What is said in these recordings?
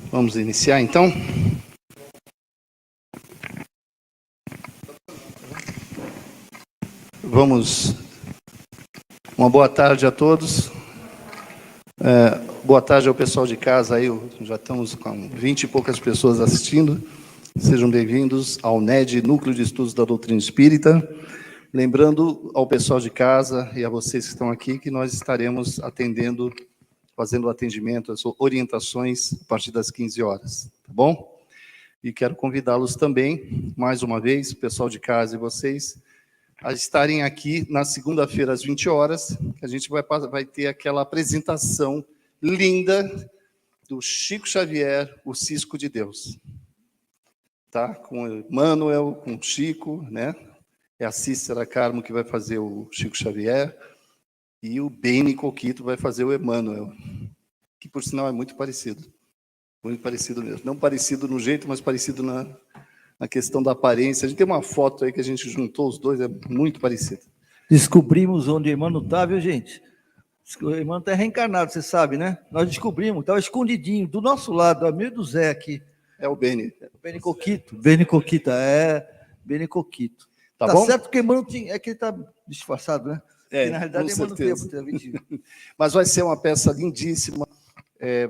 Vamos iniciar, então? Uma boa tarde a todos. Boa tarde ao pessoal de casa aí, já estamos com 20 e poucas pessoas assistindo. Sejam bem-vindos ao NED, Núcleo de Estudos da Doutrina Espírita. Lembrando ao pessoal de casa e a vocês que estão aqui que nós estaremos fazendo atendimento, as orientações a partir das 15 horas, tá bom? E quero convidá-los também, mais uma vez, o pessoal de casa e vocês, a estarem aqui na segunda-feira às 20 horas, que a gente vai ter aquela apresentação linda do Chico Xavier, o Cisco de Deus. Tá? Com o Emmanuel, com o Chico, né? É a Cícera Carmo que vai fazer o Chico Xavier, e o Beni Coquito vai fazer o Emmanuel, que por sinal é muito parecido mesmo. Não parecido no jeito, mas parecido na questão da aparência. A gente tem uma foto aí que a gente juntou os dois, é muito parecido. Descobrimos onde o Emmanuel está, viu, gente? O Emmanuel está reencarnado, você sabe, né? Nós descobrimos, estava escondidinho, do nosso lado, amigo do Zé aqui. É o Beni. Beni Coquito. Beni Coquito. Tá bom? Certo que o Emmanuel tinha... É que ele está disfarçado, né? Porque, na realidade, com certeza. Mas vai ser uma peça lindíssima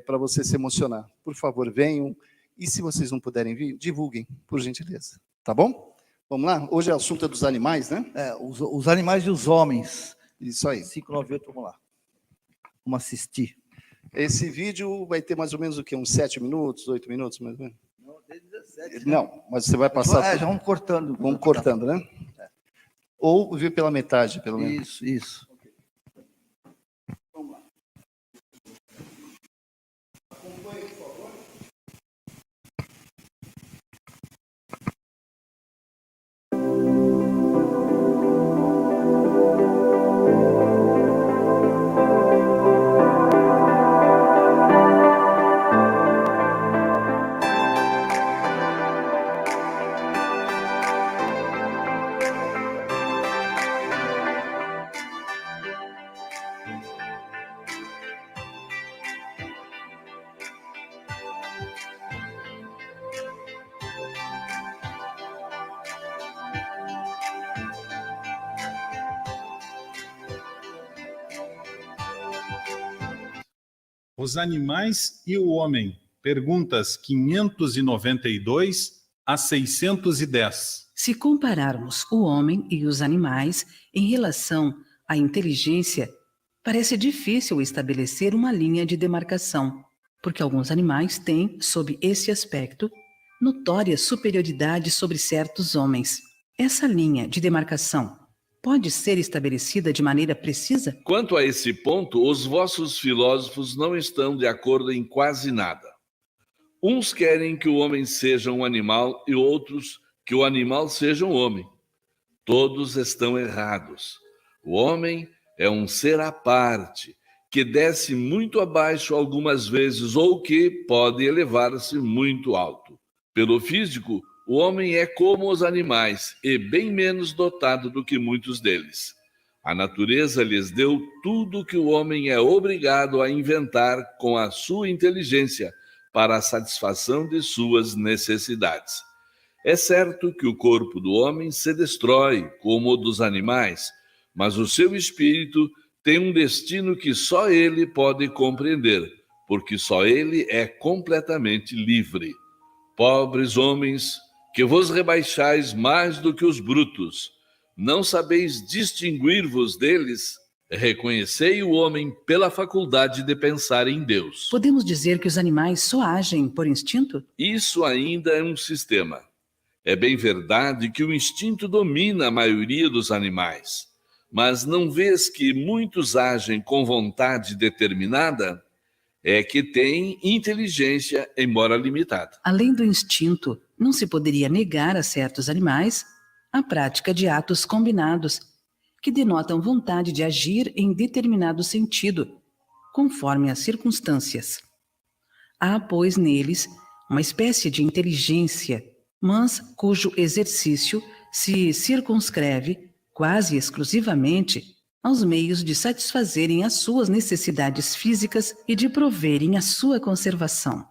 para você se emocionar. Por favor, venham. E se vocês não puderem vir, divulguem, por gentileza. Tá bom? Vamos lá? Hoje é o assunto dos animais, né? Os animais e os homens. Isso aí. 598, vamos lá. Vamos assistir. Esse vídeo vai ter mais ou menos o quê? Uns 7 minutos, 8 minutos, mais ou menos? Não, desde 17. Não, mas você vai passar... Já vamos cortando. Vamos cortando, né? Ou vir pela metade, pelo menos. Isso. Vamos lá. Acompanhe, por favor. Os animais e o homem. Perguntas 592 a 610. Se compararmos o homem e os animais em relação à inteligência, parece difícil estabelecer uma linha de demarcação, porque alguns animais têm, sob esse aspecto, notória superioridade sobre certos homens. Essa linha de demarcação pode ser estabelecida de maneira precisa? Quanto a esse ponto, os vossos filósofos não estão de acordo em quase nada. Uns querem que o homem seja um animal e outros que o animal seja um homem. Todos estão errados. O homem é um ser à parte, que desce muito abaixo algumas vezes ou que pode elevar-se muito alto. Pelo físico, o homem é como os animais e bem menos dotado do que muitos deles. A natureza lhes deu tudo que o homem é obrigado a inventar com a sua inteligência para a satisfação de suas necessidades. É certo que o corpo do homem se destrói, como o dos animais, mas o seu espírito tem um destino que só ele pode compreender, porque só ele é completamente livre. Pobres homens, que vos rebaixais mais do que os brutos, não sabeis distinguir-vos deles? Reconhecei o homem pela faculdade de pensar em Deus. Podemos dizer que os animais só agem por instinto? Isso ainda é um sistema. É bem verdade que o instinto domina a maioria dos animais, mas não vês que muitos agem com vontade determinada? É que têm inteligência, embora limitada. Além do instinto, não se poderia negar a certos animais a prática de atos combinados, que denotam vontade de agir em determinado sentido, conforme as circunstâncias. Há, pois, neles uma espécie de inteligência, mas cujo exercício se circunscreve quase exclusivamente aos meios de satisfazerem as suas necessidades físicas e de proverem a sua conservação.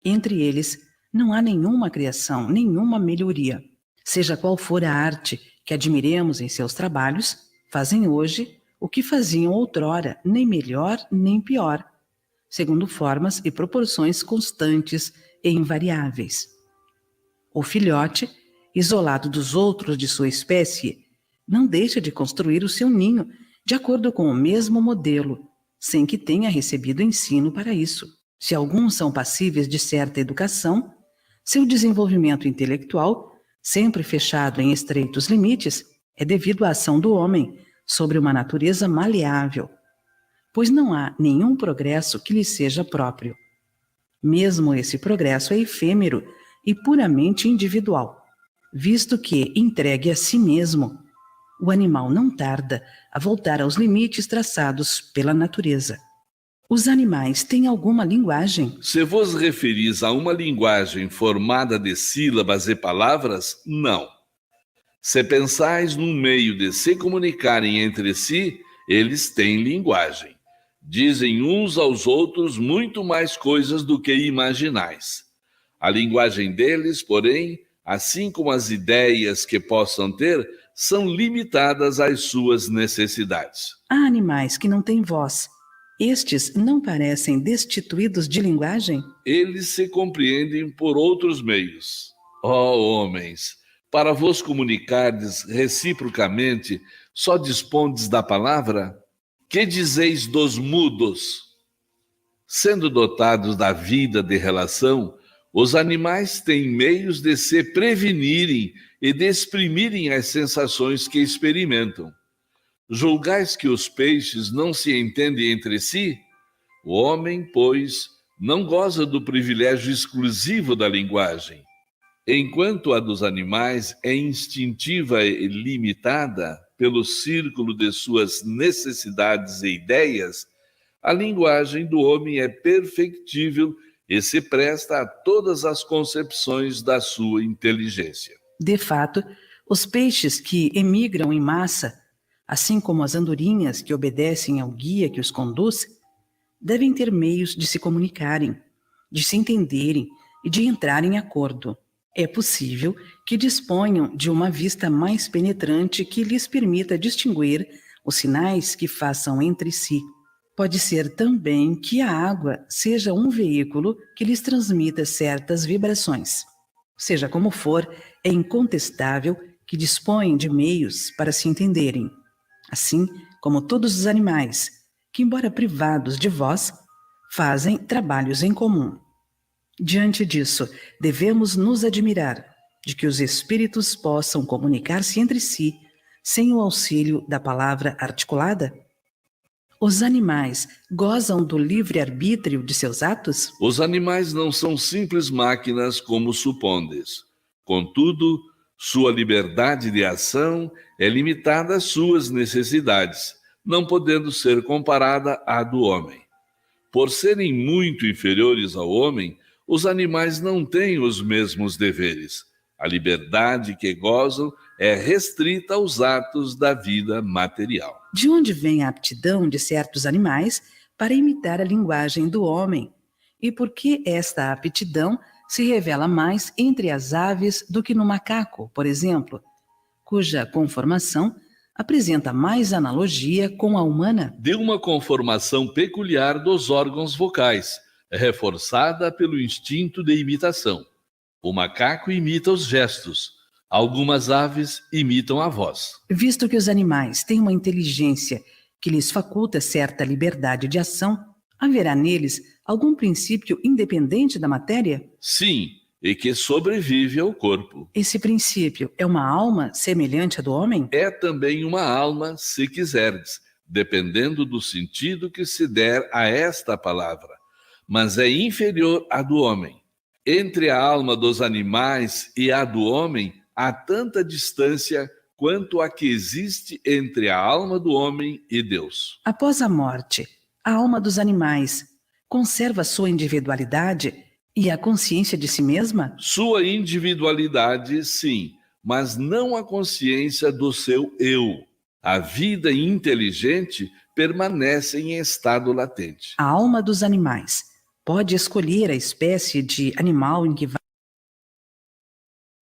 Entre eles, não há nenhuma criação, nenhuma melhoria. Seja qual for a arte que admiremos em seus trabalhos, fazem hoje o que faziam outrora, nem melhor nem pior, segundo formas e proporções constantes e invariáveis. O filhote, isolado dos outros de sua espécie, não deixa de construir o seu ninho de acordo com o mesmo modelo, sem que tenha recebido ensino para isso. Se alguns são passíveis de certa educação, seu desenvolvimento intelectual, sempre fechado em estreitos limites, é devido à ação do homem sobre uma natureza maleável, pois não há nenhum progresso que lhe seja próprio. Mesmo esse progresso é efêmero e puramente individual, visto que, entregue a si mesmo, o animal não tarda a voltar aos limites traçados pela natureza. Os animais têm alguma linguagem? Se vos referis a uma linguagem formada de sílabas e palavras, não. Se pensais num meio de se comunicarem entre si, eles têm linguagem. Dizem uns aos outros muito mais coisas do que imaginais. A linguagem deles, porém, assim como as ideias que possam ter, são limitadas às suas necessidades. Há animais que não têm voz. Estes não parecem destituídos de linguagem? Eles se compreendem por outros meios. Ó homens, para vos comunicardes reciprocamente, só dispondes da palavra? Que dizeis dos mudos? Sendo dotados da vida de relação, os animais têm meios de se prevenirem e de exprimirem as sensações que experimentam. Julgais que os peixes não se entendem entre si? O homem, pois, não goza do privilégio exclusivo da linguagem. Enquanto a dos animais é instintiva e limitada pelo círculo de suas necessidades e ideias, a linguagem do homem é perfectível e se presta a todas as concepções da sua inteligência. De fato, os peixes que emigram em massa, assim como as andorinhas que obedecem ao guia que os conduz, devem ter meios de se comunicarem, de se entenderem e de entrar em acordo. É possível que disponham de uma vista mais penetrante que lhes permita distinguir os sinais que façam entre si. Pode ser também que a água seja um veículo que lhes transmita certas vibrações. Seja como for, é incontestável que dispõem de meios para se entenderem. Assim como todos os animais, que, embora privados de voz, fazem trabalhos em comum. Diante disso, devemos nos admirar de que os espíritos possam comunicar-se entre si sem o auxílio da palavra articulada? Os animais gozam do livre-arbítrio de seus atos? Os animais não são simples máquinas como supondes. Contudo, sua liberdade de ação é limitada às suas necessidades, não podendo ser comparada à do homem. Por serem muito inferiores ao homem, os animais não têm os mesmos deveres. A liberdade que gozam é restrita aos atos da vida material. De onde vem a aptidão de certos animais para imitar a linguagem do homem? E por que esta aptidão se revela mais entre as aves do que no macaco, por exemplo, cuja conformação apresenta mais analogia com a humana? De uma conformação peculiar dos órgãos vocais, reforçada pelo instinto de imitação. O macaco imita os gestos. Algumas aves imitam a voz. Visto que os animais têm uma inteligência que lhes faculta certa liberdade de ação, haverá neles algum princípio independente da matéria? Sim, e que sobrevive ao corpo. Esse princípio é uma alma semelhante à do homem? É também uma alma, se quiserdes, dependendo do sentido que se der a esta palavra, mas é inferior à do homem. Entre a alma dos animais e a do homem, há tanta distância quanto a que existe entre a alma do homem e Deus. Após a morte, a alma dos animais conserva sua individualidade e a consciência de si mesma? Sua individualidade, sim, mas não a consciência do seu eu. A vida inteligente permanece em estado latente. A alma dos animais pode escolher a espécie de animal em que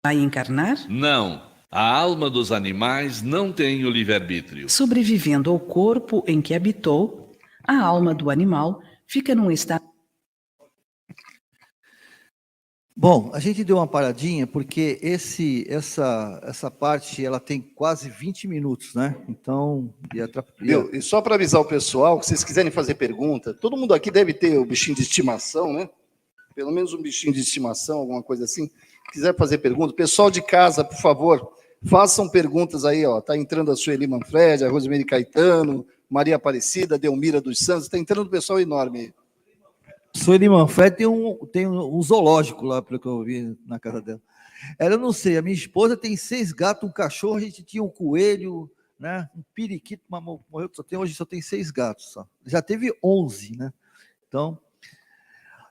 vai encarnar? Não, a alma dos animais não tem o livre-arbítrio. Sobrevivendo ao corpo em que habitou, a alma do animal fica num estado... Bom, a gente deu uma paradinha porque essa parte ela tem quase 20 minutos, né? Então, E só para avisar o pessoal, que se vocês quiserem fazer pergunta, todo mundo aqui deve ter o bichinho de estimação, né? Pelo menos um bichinho de estimação, alguma coisa assim. Se quiser fazer pergunta, pessoal de casa, por favor, façam perguntas aí, ó. Tá entrando a Sueli Manfredi, a Rosemary Caetano, Maria Aparecida, Delmira dos Santos, tá entrando um pessoal enorme aí. Sueli Manfredi tem um zoológico lá, pelo que eu vi na casa dela. Eu não sei, a minha esposa tem 6 gatos, um cachorro, a gente tinha um coelho, né? Um periquito, mas morreu, hoje só tem 6 gatos. Só. Já teve 11, né? Então,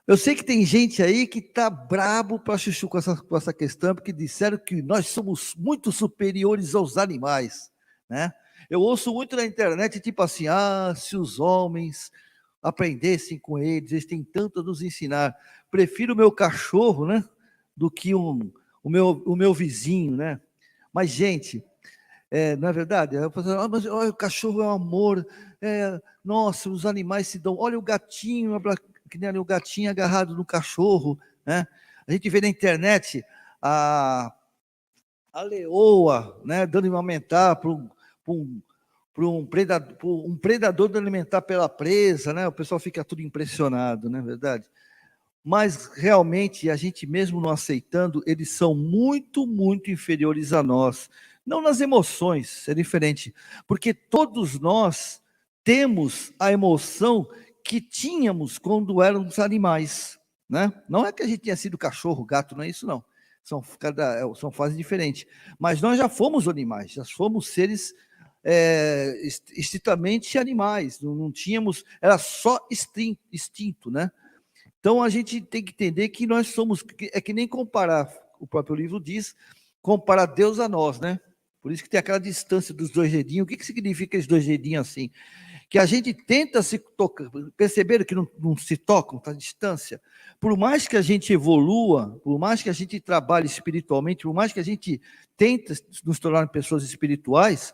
eu sei que tem gente aí que tá brabo para chuchu com essa questão, porque disseram que nós somos muito superiores aos animais, né? Eu ouço muito na internet, tipo assim, se os homens aprendessem com eles têm tanto a nos ensinar. Prefiro o meu cachorro, né, do que o meu vizinho, né? Mas, gente, não é verdade? Mas olha, o cachorro é um amor, nossa, os animais se dão, olha o gatinho, que nem ali o gatinho agarrado no cachorro, né? A gente vê na internet a leoa, né, dando alimentar para um predador de alimentar pela presa, né? O pessoal fica tudo impressionado, não é verdade? Mas realmente a gente mesmo não aceitando, eles são muito, muito inferiores a nós. Não nas emoções, é diferente, porque todos nós temos a emoção que tínhamos quando éramos animais, né? Não é que a gente tenha sido cachorro, gato, não é isso não. São fases diferentes. Mas nós já fomos animais, já fomos seres estritamente animais, não tínhamos, era só instinto, né? Então a gente tem que entender que nós somos, é que nem comparar, o próprio livro diz, comparar Deus a nós, né? Por isso que tem aquela distância dos 2 dedinhos. O que significa esses 2 dedinhos assim? Que a gente tenta se tocar, perceberam que não se tocam, está à distância? Por mais que a gente evolua, por mais que a gente trabalhe espiritualmente, por mais que a gente tente nos tornar pessoas espirituais,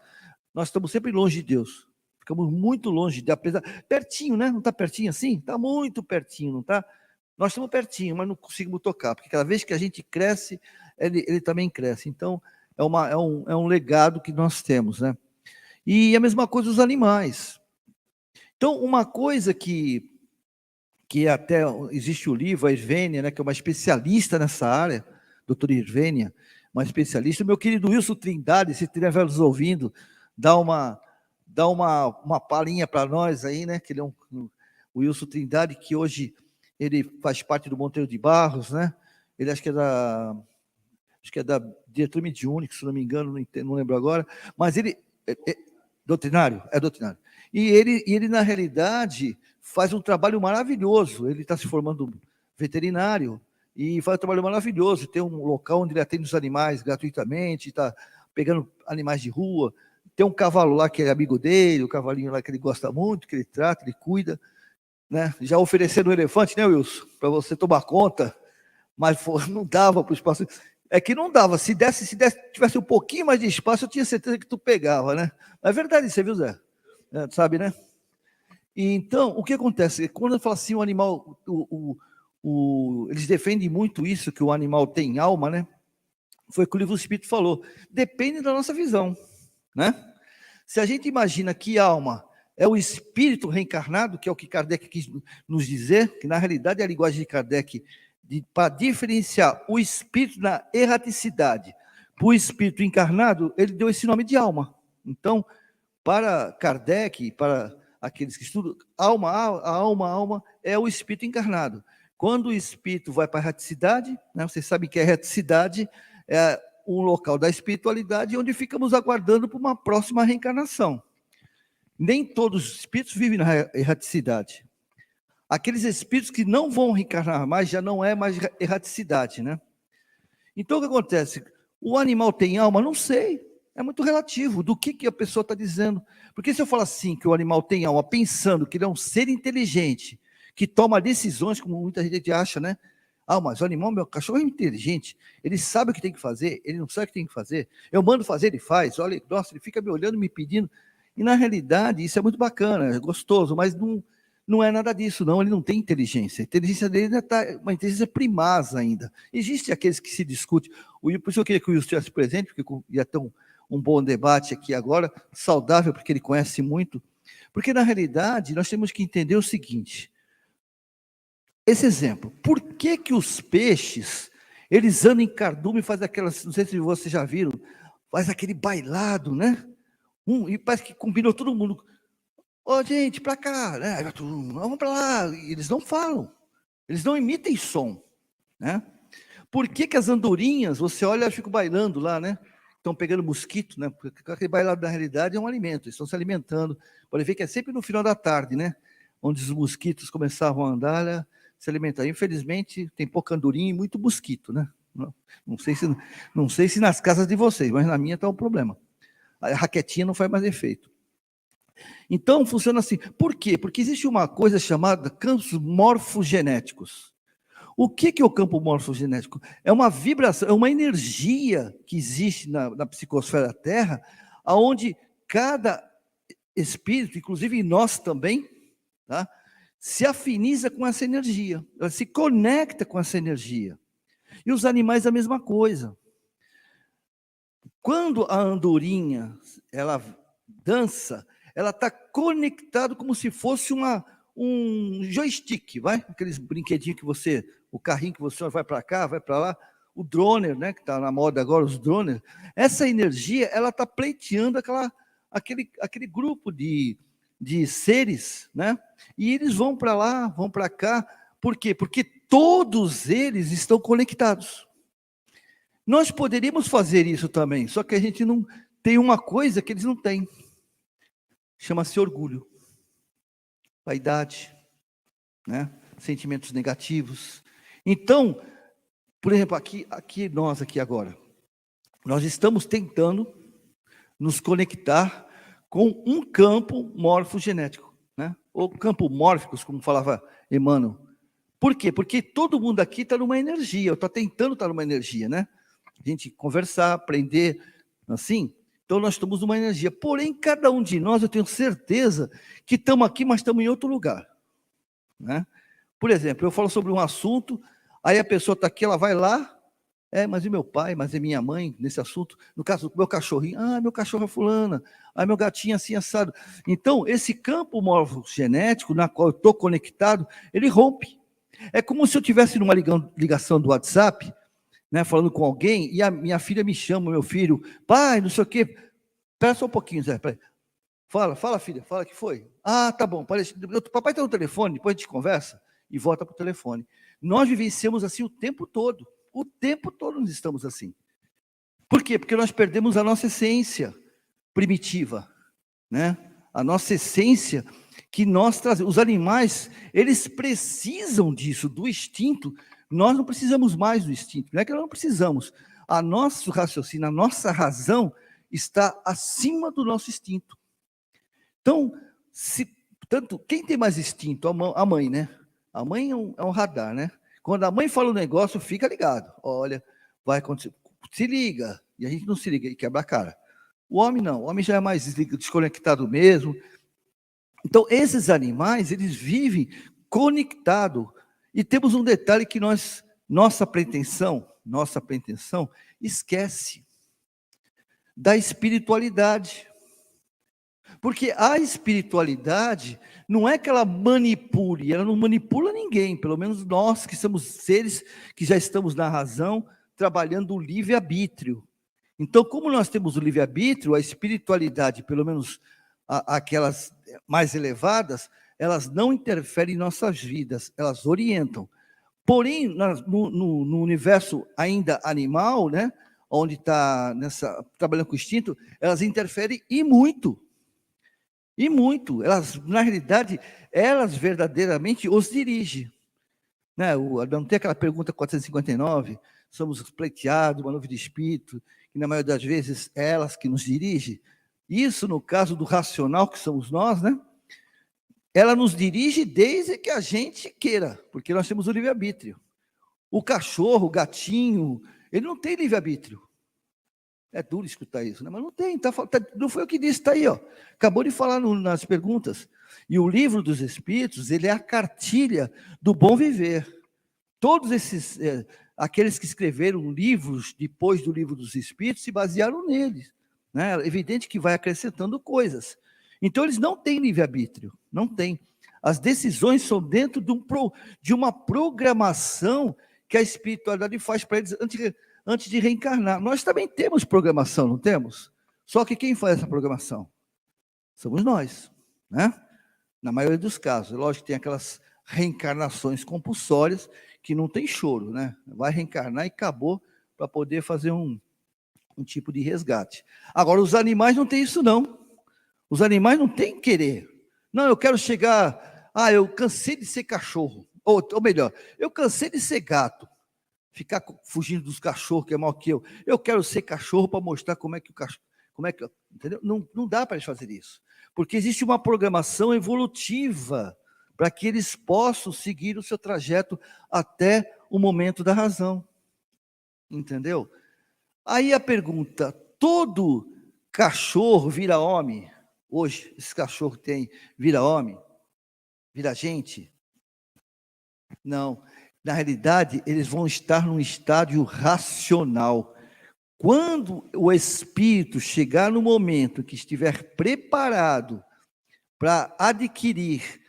nós estamos sempre longe de Deus. Ficamos muito longe, apesar pertinho, né? Não está pertinho assim? Está muito pertinho, não está? Nós estamos pertinho, mas não conseguimos tocar, porque cada vez que a gente cresce, ele também cresce. Então, é um legado que nós temos, né? E a mesma coisa os animais. Então, uma coisa que até existe o livro, a Irvênia, né, que é uma especialista nessa área, doutora Irvênia, uma especialista, meu querido Wilson Trindade, se estiver nos ouvindo, dá uma palhinha para nós aí, né, que ele é o Wilson Trindade, que hoje ele faz parte do Monteiro de Barros, né, ele acho que é da diretor mediúnico, se não me engano, não lembro agora, mas ele é doutrinário. E ele, na realidade, faz um trabalho maravilhoso. Ele está se formando veterinário e faz um trabalho maravilhoso. Tem um local onde ele atende os animais gratuitamente, está pegando animais de rua. Tem um cavalo lá que é amigo dele, o cavalinho lá que ele gosta muito, que ele trata, ele cuida. Né? Já ofereceram um elefante, né, Wilson? Para você tomar conta, mas não dava para o espaço. É que não dava. Se tivesse um pouquinho mais de espaço, eu tinha certeza que tu pegava, né? É verdade isso, viu, Zé? Sabe, né? E então, o que acontece? Quando eu falo assim, o animal, eles defendem muito isso, que o animal tem alma, né? Foi o que o livro do Espírito falou. Depende da nossa visão, né? Se a gente imagina que alma é o espírito reencarnado, que é o que Kardec quis nos dizer, que na realidade é a linguagem de Kardec, para diferenciar o espírito na erraticidade para o espírito encarnado, ele deu esse nome de alma. Então, para Kardec, para aqueles que estudam, a alma é o espírito encarnado. Quando o espírito vai para a erraticidade, né, vocês sabem que a erraticidade é um local da espiritualidade onde ficamos aguardando por uma próxima reencarnação. Nem todos os espíritos vivem na erraticidade. Aqueles espíritos que não vão reencarnar mais, já não é mais erraticidade, né? Então, o que acontece? O animal tem alma? Não sei. É muito relativo do que a pessoa está dizendo. Porque se eu falar assim, que o animal tem alma, pensando que ele é um ser inteligente, que toma decisões, como muita gente acha, né? Ah, mas o animal, meu cachorro é inteligente, ele sabe o que tem que fazer, ele não sabe o que tem que fazer. Eu mando fazer, ele faz. Olha, nossa, ele fica me olhando, me pedindo. E, na realidade, isso é muito bacana, é gostoso, mas não é nada disso, não. Ele não tem inteligência. A inteligência dele ainda está uma inteligência primaz ainda. Existem aqueles que se discutem. Por isso eu queria que o Wilson estivesse presente, porque ia ter um bom debate aqui agora, saudável, porque ele conhece muito. Porque, na realidade, nós temos que entender o seguinte. Esse exemplo. Por que os peixes, eles andam em cardume e fazem aquelas, não sei se vocês já viram, faz aquele bailado, né? E parece que combinou todo mundo. Ô, gente, para cá, né? Vamos para lá. E eles não falam, eles não emitem som, né? Por que as andorinhas, você olha, elas ficam bailando lá, né? Estão pegando mosquito, né? Porque aquele bailado, na realidade, é um alimento, eles estão se alimentando. Pode ver que é sempre no final da tarde, né? Onde os mosquitos começavam a andar, se alimentar. Infelizmente, tem pouca andorinha e muito mosquito, né? Não sei se nas casas de vocês, mas na minha está um problema. A raquetinha não faz mais efeito. Então, funciona assim. Por quê? Porque existe uma coisa chamada campos morfogenéticos. O que é o campo morfogenético? É uma vibração, é uma energia que existe na psicosfera da Terra, onde cada espírito, inclusive nós também, tá, se afiniza com essa energia, ela se conecta com essa energia. E os animais a mesma coisa. Quando a andorinha, ela dança, ela está conectada como se fosse um joystick, vai? Aqueles brinquedinhos que você, o carrinho que você vai para cá, vai para lá, o droner, né? Que está na moda agora, os droners. Essa energia, ela está pleiteando aquele grupo de seres, né? E eles vão para lá, vão para cá. Por quê? Porque todos eles estão conectados. Nós poderíamos fazer isso também, só que a gente não tem uma coisa que eles não têm. Chama-se orgulho, vaidade, né? Sentimentos negativos. Então, por exemplo, nós aqui agora, nós estamos tentando nos conectar com um campo morfogenético, né? Ou campo mórficos, como falava Emmanuel. Por quê? Porque todo mundo aqui está numa energia, eu estou tentando estar numa energia, né? A gente conversar, aprender, assim. Então, nós estamos numa energia. Porém, cada um de nós, eu tenho certeza que estamos aqui, mas estamos em outro lugar. Né? Por exemplo, eu falo sobre um assunto, aí a pessoa está aqui, ela vai lá, mas e meu pai, mas é minha mãe, nesse assunto, no caso do meu cachorrinho, meu cachorro é fulana, meu gatinho assim, assado. Então, esse campo morfogenético, na qual eu estou conectado, ele rompe. É como se eu tivesse numa ligação do WhatsApp, né, falando com alguém, e a minha filha me chama, meu filho, pai, não sei o quê, espera só um pouquinho, Zé, fala filha, fala que foi. Tá bom, papai está no telefone, depois a gente conversa, e volta para o telefone. Nós vivenciamos assim o tempo todo nós estamos assim. Por quê? Porque nós perdemos a nossa essência primitiva, né? A nossa essência que nós trazemos. Os animais, eles precisam disso, do instinto. Nós não precisamos mais do instinto, não é que nós não precisamos. A nosso raciocínio, a nossa razão está acima do nosso instinto. Então, quem tem mais instinto? A mãe, né? A mãe é um radar, né? Quando a mãe fala um negócio, fica ligado. Olha, vai acontecer. Se liga. E a gente não se liga e quebra a cara. O homem não. O homem já é mais desconectado mesmo. Então, esses animais, eles vivem conectados. E temos um detalhe que nossa pretensão, esquece da espiritualidade. Porque a espiritualidade não é que ela manipule, ela não manipula ninguém, pelo menos nós que somos seres que já estamos na razão, trabalhando o livre-arbítrio. Então, como nós temos o livre-arbítrio, a espiritualidade, pelo menos aquelas mais elevadas, elas não interferem em nossas vidas, elas orientam. Porém, no universo ainda animal, né, onde está trabalhando com o instinto, elas interferem e muito. E muito. Elas, na realidade, elas verdadeiramente os dirigem. Né? Não tem aquela pergunta 459, somos pleiteados, uma nuvem de espírito, que na maioria das vezes é elas que nos dirigem. Isso, no caso do racional, que somos nós, né? Ela nos dirige desde que a gente queira, porque nós temos o livre-arbítrio. O cachorro, o gatinho, ele não tem livre-arbítrio. É duro escutar isso, né? Mas não tem, não foi o que disse, está aí, ó. Acabou de falar nas perguntas. E o livro dos Espíritos, ele é a cartilha do bom viver. Todos esses, aqueles que escreveram livros depois do livro dos Espíritos, se basearam neles. Né? É evidente que vai acrescentando coisas. Então, eles não têm livre-arbítrio, não têm. As decisões são dentro de uma programação que a espiritualidade faz para eles antes de reencarnar. Nós também temos programação, não temos? Só que quem faz essa programação? Somos nós, né? Na maioria dos casos. Lógico que tem aquelas reencarnações compulsórias que não tem choro, né? Vai reencarnar e acabou para poder fazer um tipo de resgate. Agora, os animais não têm isso, não. Os animais não têm querer. Não, eu quero chegar... eu cansei de ser cachorro. Ou melhor, eu cansei de ser gato. Ficar fugindo dos cachorros, que é maior que eu. Eu quero ser cachorro para mostrar como é que o cachorro... entendeu? Não dá para eles fazer isso. Porque existe uma programação evolutiva para que eles possam seguir o seu trajeto até o momento da razão. Entendeu? Aí a pergunta, todo cachorro vira homem? Hoje, esse cachorro vira homem? Vira gente? Não. Na realidade, eles vão estar num estágio racional. Quando o espírito chegar no momento que estiver preparado para adquirir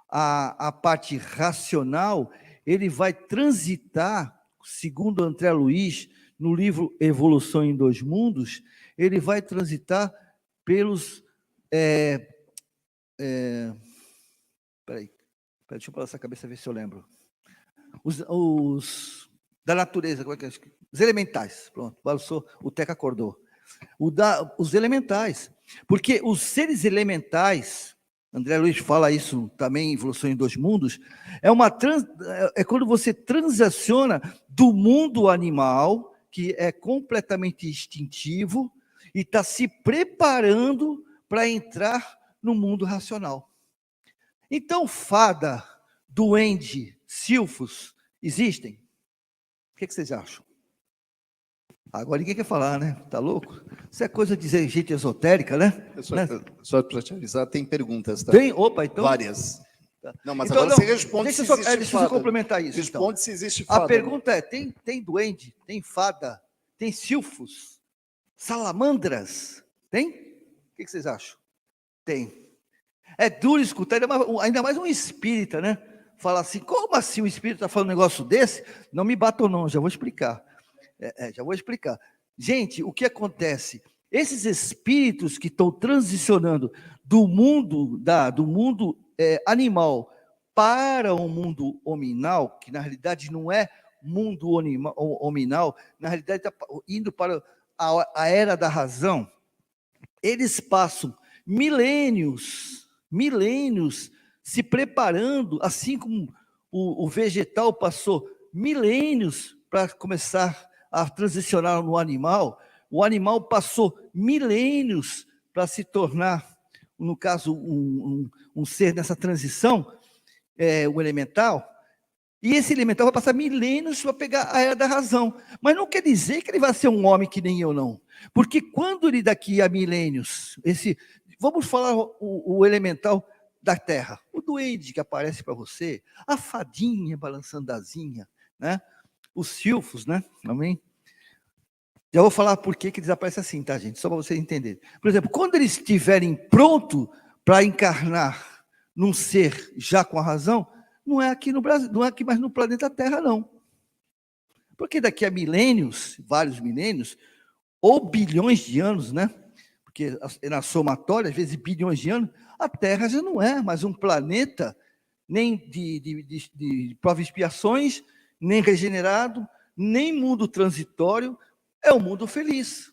a parte racional, ele vai transitar, segundo André Luiz, no livro Evolução em Dois Mundos, ele vai transitar pelos... Peraí, deixa eu pular essa cabeça, ver se eu lembro. Os da natureza, como é que é? Os elementais, pronto, o Teca acordou. Os elementais, porque os seres elementais, André Luiz fala isso também em Evolução em Dois Mundos, é quando você transaciona do mundo animal, que é completamente instintivo, e está se preparando para entrar no mundo racional. Então, fada, duende, silfos, existem? O que vocês acham? Agora ninguém quer falar, né? Tá louco? Isso é coisa de gente esotérica, né? Só para te avisar, tem perguntas, tá? Tem? Opa, então... Várias. Não, mas Então, agora você responde deixa se eu existe deixa eu fada. complementar isso. Responde Então. se existe fada. A pergunta é, tem duende, tem fada, tem silfos, salamandras? Tem? O que vocês acham? Tem. É duro escutar, ainda mais um espírita, né? Falar assim, como assim o espírito está falando um negócio desse? Não me batam não, já vou explicar. Já vou explicar. Gente, o que acontece? Esses espíritos que estão transicionando do mundo animal para o mundo hominal, que na realidade não é mundo hominal, na realidade está indo para a era da razão, eles passam milênios se preparando, assim como o vegetal passou milênios para começar a transicionar no animal, o animal passou milênios para se tornar, no caso, um ser nessa transição, o elemental, e esse elemental vai passar milênios para pegar a era da razão. Mas não quer dizer que ele vai ser um homem que nem eu, não. Porque quando ele daqui a milênios, vamos falar o elemental da Terra, o duende que aparece para você, a fadinha balançando a asinha, né? Os silfos, né? Amém? Já vou falar por que eles aparecem assim, tá, gente? Só para vocês entenderem. Por exemplo, quando eles estiverem prontos para encarnar num ser já com a razão, não é aqui no Brasil, não é aqui mais no planeta Terra, não. Porque daqui a milênios, vários milênios, ou bilhões de anos, né? Porque na somatória, às vezes bilhões de anos, a Terra já não é mais um planeta nem de prova e expiações, nem regenerado, nem mundo transitório, é um mundo feliz.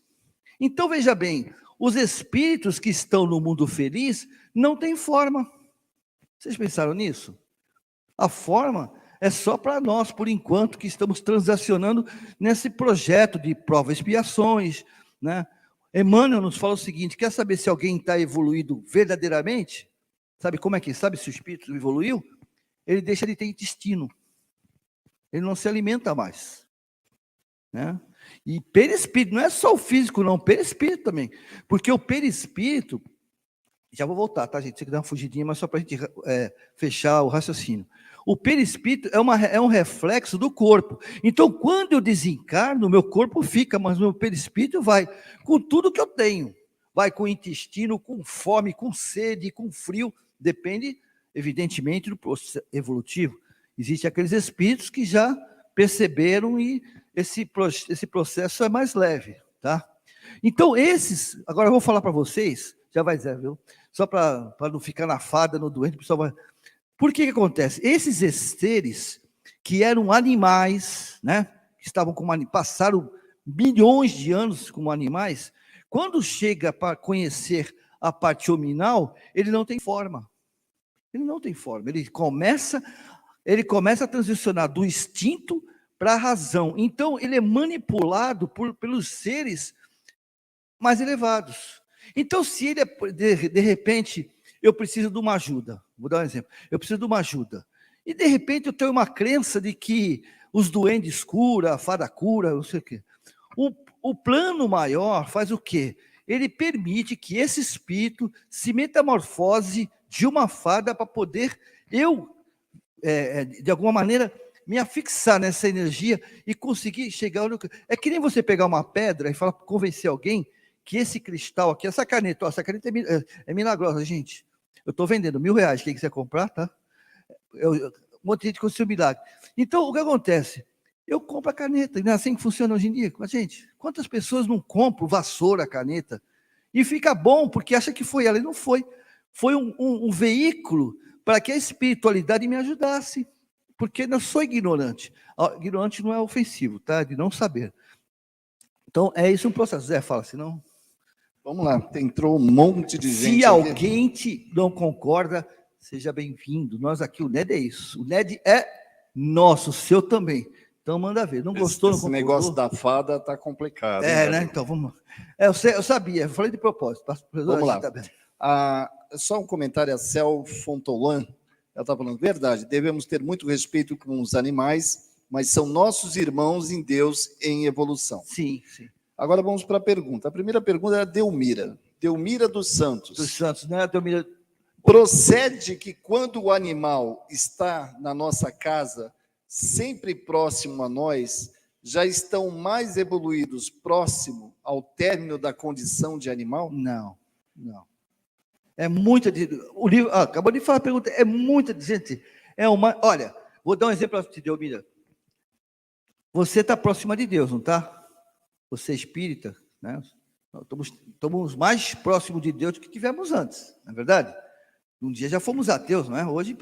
Então, veja bem, os espíritos que estão no mundo feliz não têm forma. Vocês pensaram nisso? A forma é só para nós, por enquanto, que estamos transacionando nesse projeto de prova e expiações, né? Emmanuel nos fala o seguinte, quer saber se alguém está evoluído verdadeiramente? Sabe como é que sabe se o espírito evoluiu? Ele deixa de ter intestino. Ele não se alimenta mais, né? E perispírito, não é só o físico, não, perispírito também. Porque o perispírito, já vou voltar, tá, gente? Tem que dar uma fugidinha, mas só para a gente fechar o raciocínio. O perispírito é um reflexo do corpo. Então, quando eu desencarno, meu corpo fica, mas o meu perispírito vai com tudo que eu tenho. Vai com o intestino, com fome, com sede, com frio. Depende, evidentemente, do processo evolutivo. Existem aqueles espíritos que já perceberam e esse processo é mais leve, tá? Então, agora eu vou falar para vocês, já vai dizer, viu? Só para não ficar na fada, no doente, o pessoal vai... Por que acontece? Esses seres que eram animais, né? Que estavam passaram milhões de anos como animais, quando chega para conhecer a parte hominal, ele não tem forma. Ele não tem forma. Ele começa a transicionar do instinto para a razão. Então, ele é manipulado pelos seres mais elevados. Então, se ele, de repente, eu preciso de uma ajuda, vou dar um exemplo, eu preciso de uma ajuda, e de repente eu tenho uma crença de que os duendes curam, a fada cura, não sei o quê. O plano maior faz o quê? Ele permite que esse espírito se metamorfose de uma fada para poder de alguma maneira, me afixar nessa energia e conseguir chegar... É que nem você pegar uma pedra e falar, convencer alguém que esse cristal aqui, essa caneta é milagrosa, gente. Eu estou vendendo R$1.000, quem quiser comprar, tá? Um monte de gente conseguiu milagre. Então, o que acontece? Eu compro a caneta, não é assim que funciona hoje em dia. Mas, gente, quantas pessoas não compram vassoura, caneta, e fica bom, porque acha que foi ela, e não foi. Foi um veículo para que a espiritualidade me ajudasse, porque eu sou ignorante. Ignorante não é ofensivo, tá? De não saber. Então, é isso um processo. Zé, fala, senão... Vamos lá, entrou um monte de gente. Se alguém não concorda, seja bem-vindo. Nós aqui, o NED é isso. O NED é nosso, o seu também. Então, manda ver. Não gostou, não concordou? Esse negócio da fada tá complicado. Né? Então, vamos lá. Eu sabia, eu falei de propósito. Vamos lá. Só um comentário a Cel Fontolan. Ela está falando, verdade, devemos ter muito respeito com os animais, mas são nossos irmãos em Deus em evolução. Sim, sim. Agora vamos para a pergunta. A primeira pergunta é a Delmira. Delmira dos Santos. Dos Santos, né? Delmira. Procede que quando o animal está na nossa casa, sempre próximo a nós, já estão mais evoluídos próximo ao término da condição de animal? Não, não. É muita. O livro. Acabou de falar a pergunta. É muita. Gente, é uma. Olha, vou dar um exemplo para você, Delmira. Você está próxima de Deus, não está? Você é espírita, né? Estamos mais próximos de Deus do que tivemos antes, não é verdade? Um dia já fomos ateus, não é? Hoje,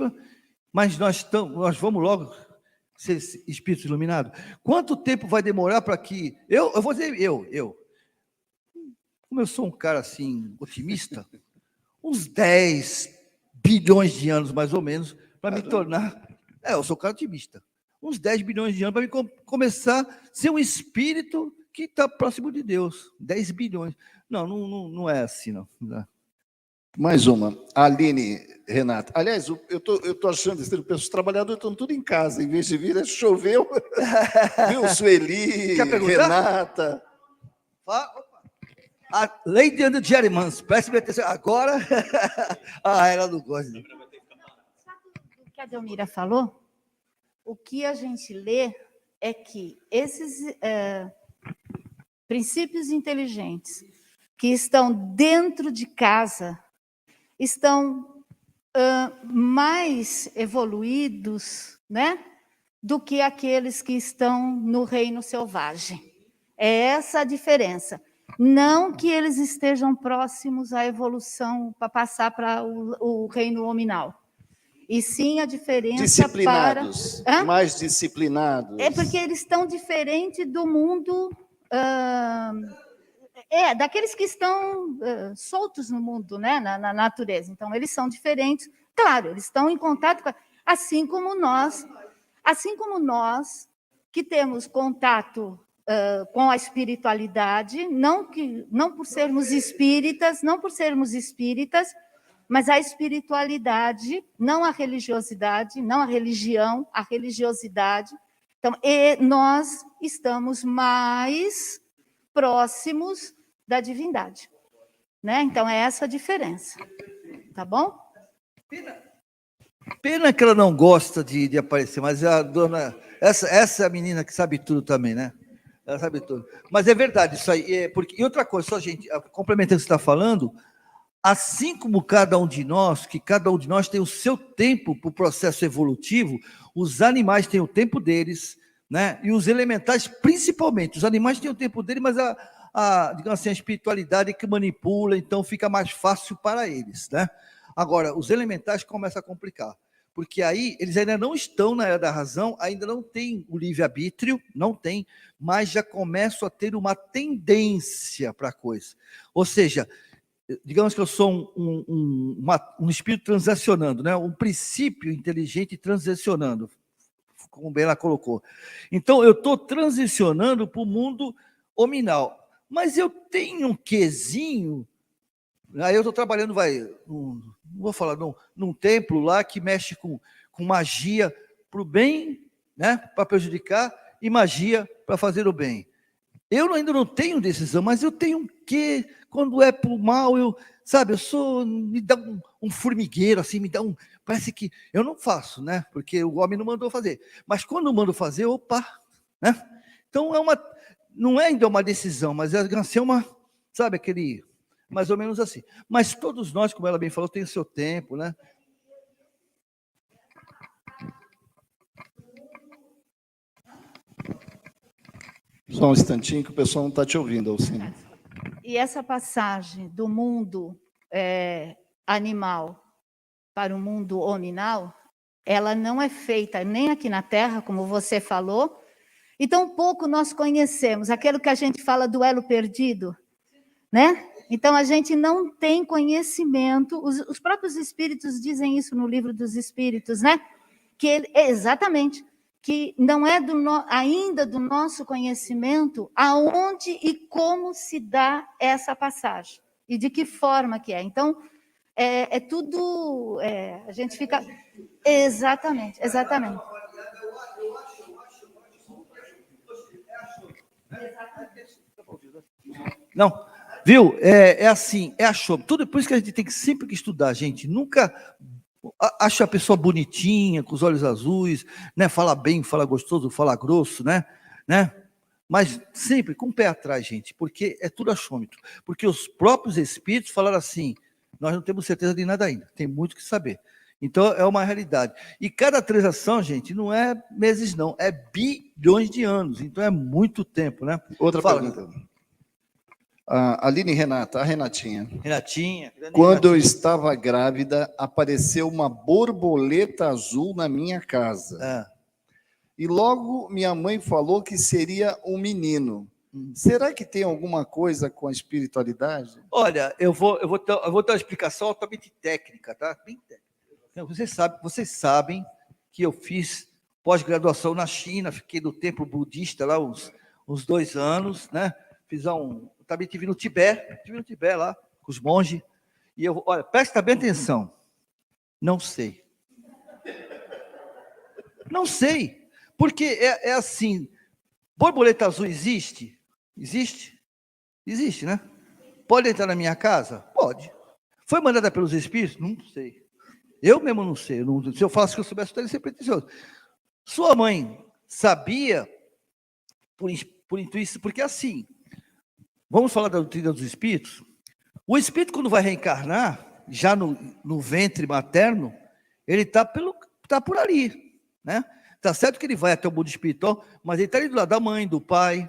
mas nós vamos logo ser espíritos iluminados. Quanto tempo vai demorar para que... Eu vou dizer, como eu sou um cara assim, otimista, uns 10 bilhões de anos, mais ou menos, para me tornar... eu sou um cara otimista. Uns 10 bilhões de anos para me começar a ser um espírito que está próximo de Deus. 10 bilhões. Não é assim, não. Mais uma. Aline, Renata. Aliás, eu tô achando estranho, os trabalhadores estão tudo em casa, em vez de vir, choveu. Viu? Sueli, Renata. A Lady and the Gentlemen, preste atenção. Agora, ela não gosta. Sabe o que a Delmira falou? O que a gente lê é que esses princípios inteligentes que estão dentro de casa estão mais evoluídos, né, do que aqueles que estão no reino selvagem. É essa a diferença. Não que eles estejam próximos à evolução para passar para o reino hominal. E sim a diferença disciplinados, para... mais disciplinados. É porque eles estão diferentes do mundo... daqueles que estão soltos no mundo, né, na natureza. Então, eles são diferentes. Claro, eles estão em contato com... Assim como nós que temos contato com a espiritualidade, não por sermos espíritas, mas a espiritualidade, não a religiosidade, não a religião, a religiosidade. Então, nós estamos mais próximos da divindade, né? Então, é essa a diferença, tá bom? Pena que ela não gosta de aparecer, mas a dona... Essa é a menina que sabe tudo também, né? Ela sabe tudo. Mas é verdade isso aí. E outra coisa, só, gente, complementando o que você está falando, assim como cada um de nós tem o seu tempo para o processo evolutivo, os animais têm o tempo deles, né? E os elementais, principalmente. Os animais têm o tempo deles, mas digamos assim, a espiritualidade que manipula, então fica mais fácil para eles, né? Agora, os elementais começam a complicar, porque aí eles ainda não estão na era da razão, ainda não tem o livre-arbítrio, não tem, mas já começam a ter uma tendência para a coisa. Ou seja, digamos que eu sou um espírito transacionando, né? Um princípio inteligente transacionando, como bem ela colocou. Então, eu estou transicionando para o mundo hominal, mas eu tenho um quezinho. Aí eu estou trabalhando, não vou falar, num templo lá que mexe com magia para o bem, né? Para prejudicar, e magia para fazer o bem. Eu ainda não tenho decisão, mas eu tenho um quê, quando é para o mal, me dá um formigueiro, assim, parece que eu não faço, né? Porque o homem não mandou fazer. Mas quando mando fazer, opa, né? Então não é ainda uma decisão, mas é uma, sabe, aquele, mais ou menos assim. Mas todos nós, como ela bem falou, tem o seu tempo, né? Só um instantinho que o pessoal não está te ouvindo, Alcina. E essa passagem do mundo animal para o mundo hominal, ela não é feita nem aqui na Terra, como você falou, e tampouco nós conhecemos aquilo que a gente fala do elo perdido, né? Então, a gente não tem conhecimento, os próprios espíritos dizem isso no livro dos espíritos, né? Exatamente, que não é ainda do nosso conhecimento aonde e como se dá essa passagem, e de que forma que é. Então, tudo, a gente fica... Exatamente. Não, viu? É assim, é achômetro. Tudo por isso que a gente tem que sempre que estudar, gente. Nunca acha a pessoa bonitinha, com os olhos azuis, né? Fala bem, fala gostoso, fala grosso, né? Mas sempre com o pé atrás, gente, porque é tudo achômetro. Porque os próprios espíritos falaram assim: nós não temos certeza de nada ainda, tem muito que saber. Então, é uma realidade. E cada transação, gente, não é meses, não, é bilhões de anos. Então, é muito tempo, né? Outra Fala, pergunta. A Aline Renata, a Renatinha. Renatinha. Quando eu estava grávida, apareceu uma borboleta azul na minha casa. E logo minha mãe falou que seria um menino. Será que tem alguma coisa com a espiritualidade? Olha, eu vou dar uma explicação altamente técnica, tá? Bem técnica. Vocês sabem que eu fiz pós-graduação na China, fiquei no templo budista lá uns 2 anos, né? Também estive no Tibete lá, com os monges. E olha, presta bem atenção. Não sei. Não sei. Porque é assim, borboleta azul existe? Existe? Existe, né? Pode entrar na minha casa? Pode. Foi mandada pelos espíritos? Não sei. Eu mesmo não sei. Se eu falasse que eu soubesse, eu estaria ser pretensioso. Sua mãe sabia por intuição, porque assim, vamos falar da doutrina dos espíritos? O espírito, quando vai reencarnar, já no ventre materno, ele está por ali, né? Tá certo que ele vai até o mundo espiritual, mas ele está ali do lado da mãe, do pai.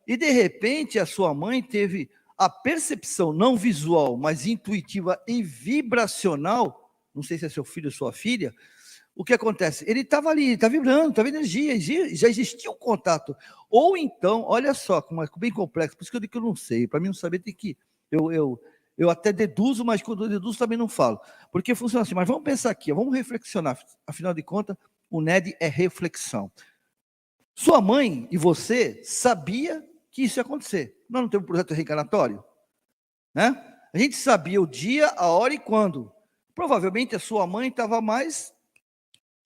E, de repente, a sua mãe teve a percepção não visual, mas intuitiva e vibracional, não sei se é seu filho ou sua filha, o que acontece? Ele estava ali, ele está vibrando, estava energia, já existia um contato. Ou então, olha só, como é bem complexo, por isso que eu digo que eu não sei, para mim não saber tem que... Eu até deduzo, mas quando eu deduzo também não falo. Porque funciona assim, mas vamos pensar aqui, vamos reflexionar, afinal de contas, o NED é reflexão. Sua mãe e você sabia que isso ia acontecer. Nós não temos um projeto reencarnatório? Né? A gente sabia o dia, a hora e quando. Provavelmente a sua mãe estava mais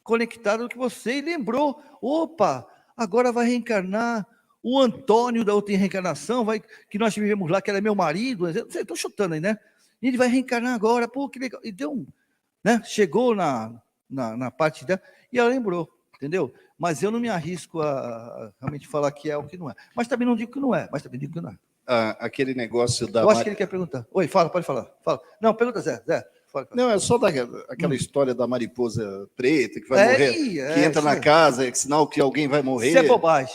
conectada do que você e lembrou, opa, agora vai reencarnar o Antônio da outra reencarnação, que nós vivemos lá, que era meu marido, estou chutando aí, né? E ele vai reencarnar agora, pô, que legal. E deu né? Chegou na parte dela e ela lembrou, entendeu? Mas eu não me arrisco a realmente falar que é o que não é. Mas também não digo que não é, mas também digo que não é. Aquele negócio da... Eu acho que ele quer perguntar. Oi, fala, pode falar. Fala. Não, pergunta, Zé. Fala. Não, é só aquela história da mariposa preta que vai morrer, que entra na casa, é sinal que alguém vai morrer. Isso é bobagem.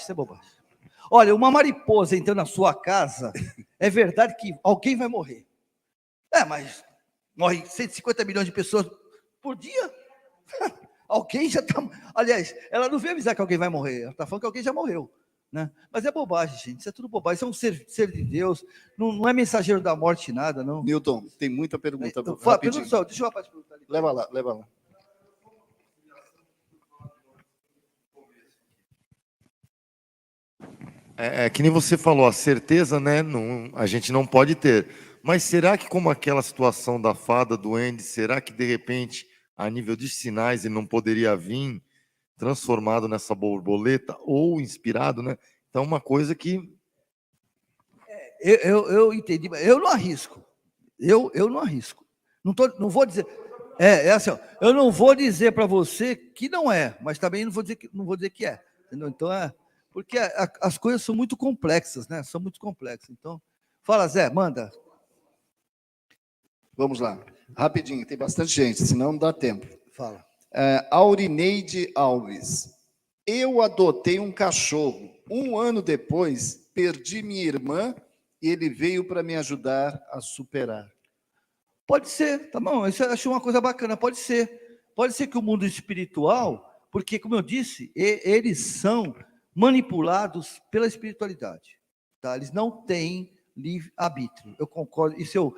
Olha, uma mariposa entrando na sua casa, é verdade que alguém vai morrer. Mas morre 150 milhões de pessoas por dia. Alguém já está... Aliás, ela não veio avisar que alguém vai morrer, ela está falando que alguém já morreu. Né? Mas é bobagem, gente, isso é tudo bobagem. Isso é um ser de Deus, não é mensageiro da morte, nada, não. Newton, tem muita pergunta. Então, pergunta só, deixa eu rapaz perguntar ali. Leva lá. Que nem você falou, a certeza, né, a gente não pode ter. Mas será que, como aquela situação da fada, do Andy, será que, de repente, a nível de sinais, ele não poderia vir transformado nessa borboleta ou inspirado, né? Então, uma coisa que... Eu entendi, eu não arrisco. Eu não arrisco. Não vou dizer... assim, ó, eu não vou dizer para você que não é, mas também não vou dizer que é. Entendeu? Então, porque as coisas são muito complexas, né? São muito complexas. Então, fala, Zé, manda. Vamos lá. Rapidinho, tem bastante gente, senão não dá tempo. Fala. Aurineide Alves. Eu adotei um cachorro. 1 ano depois, perdi minha irmã e ele veio para me ajudar a superar. Pode ser, tá bom. Isso eu acho uma coisa bacana. Pode ser. Pode ser que o mundo espiritual, porque, como eu disse, eles são manipulados pela espiritualidade. Tá? Eles não têm livre-arbítrio. Eu concordo. Isso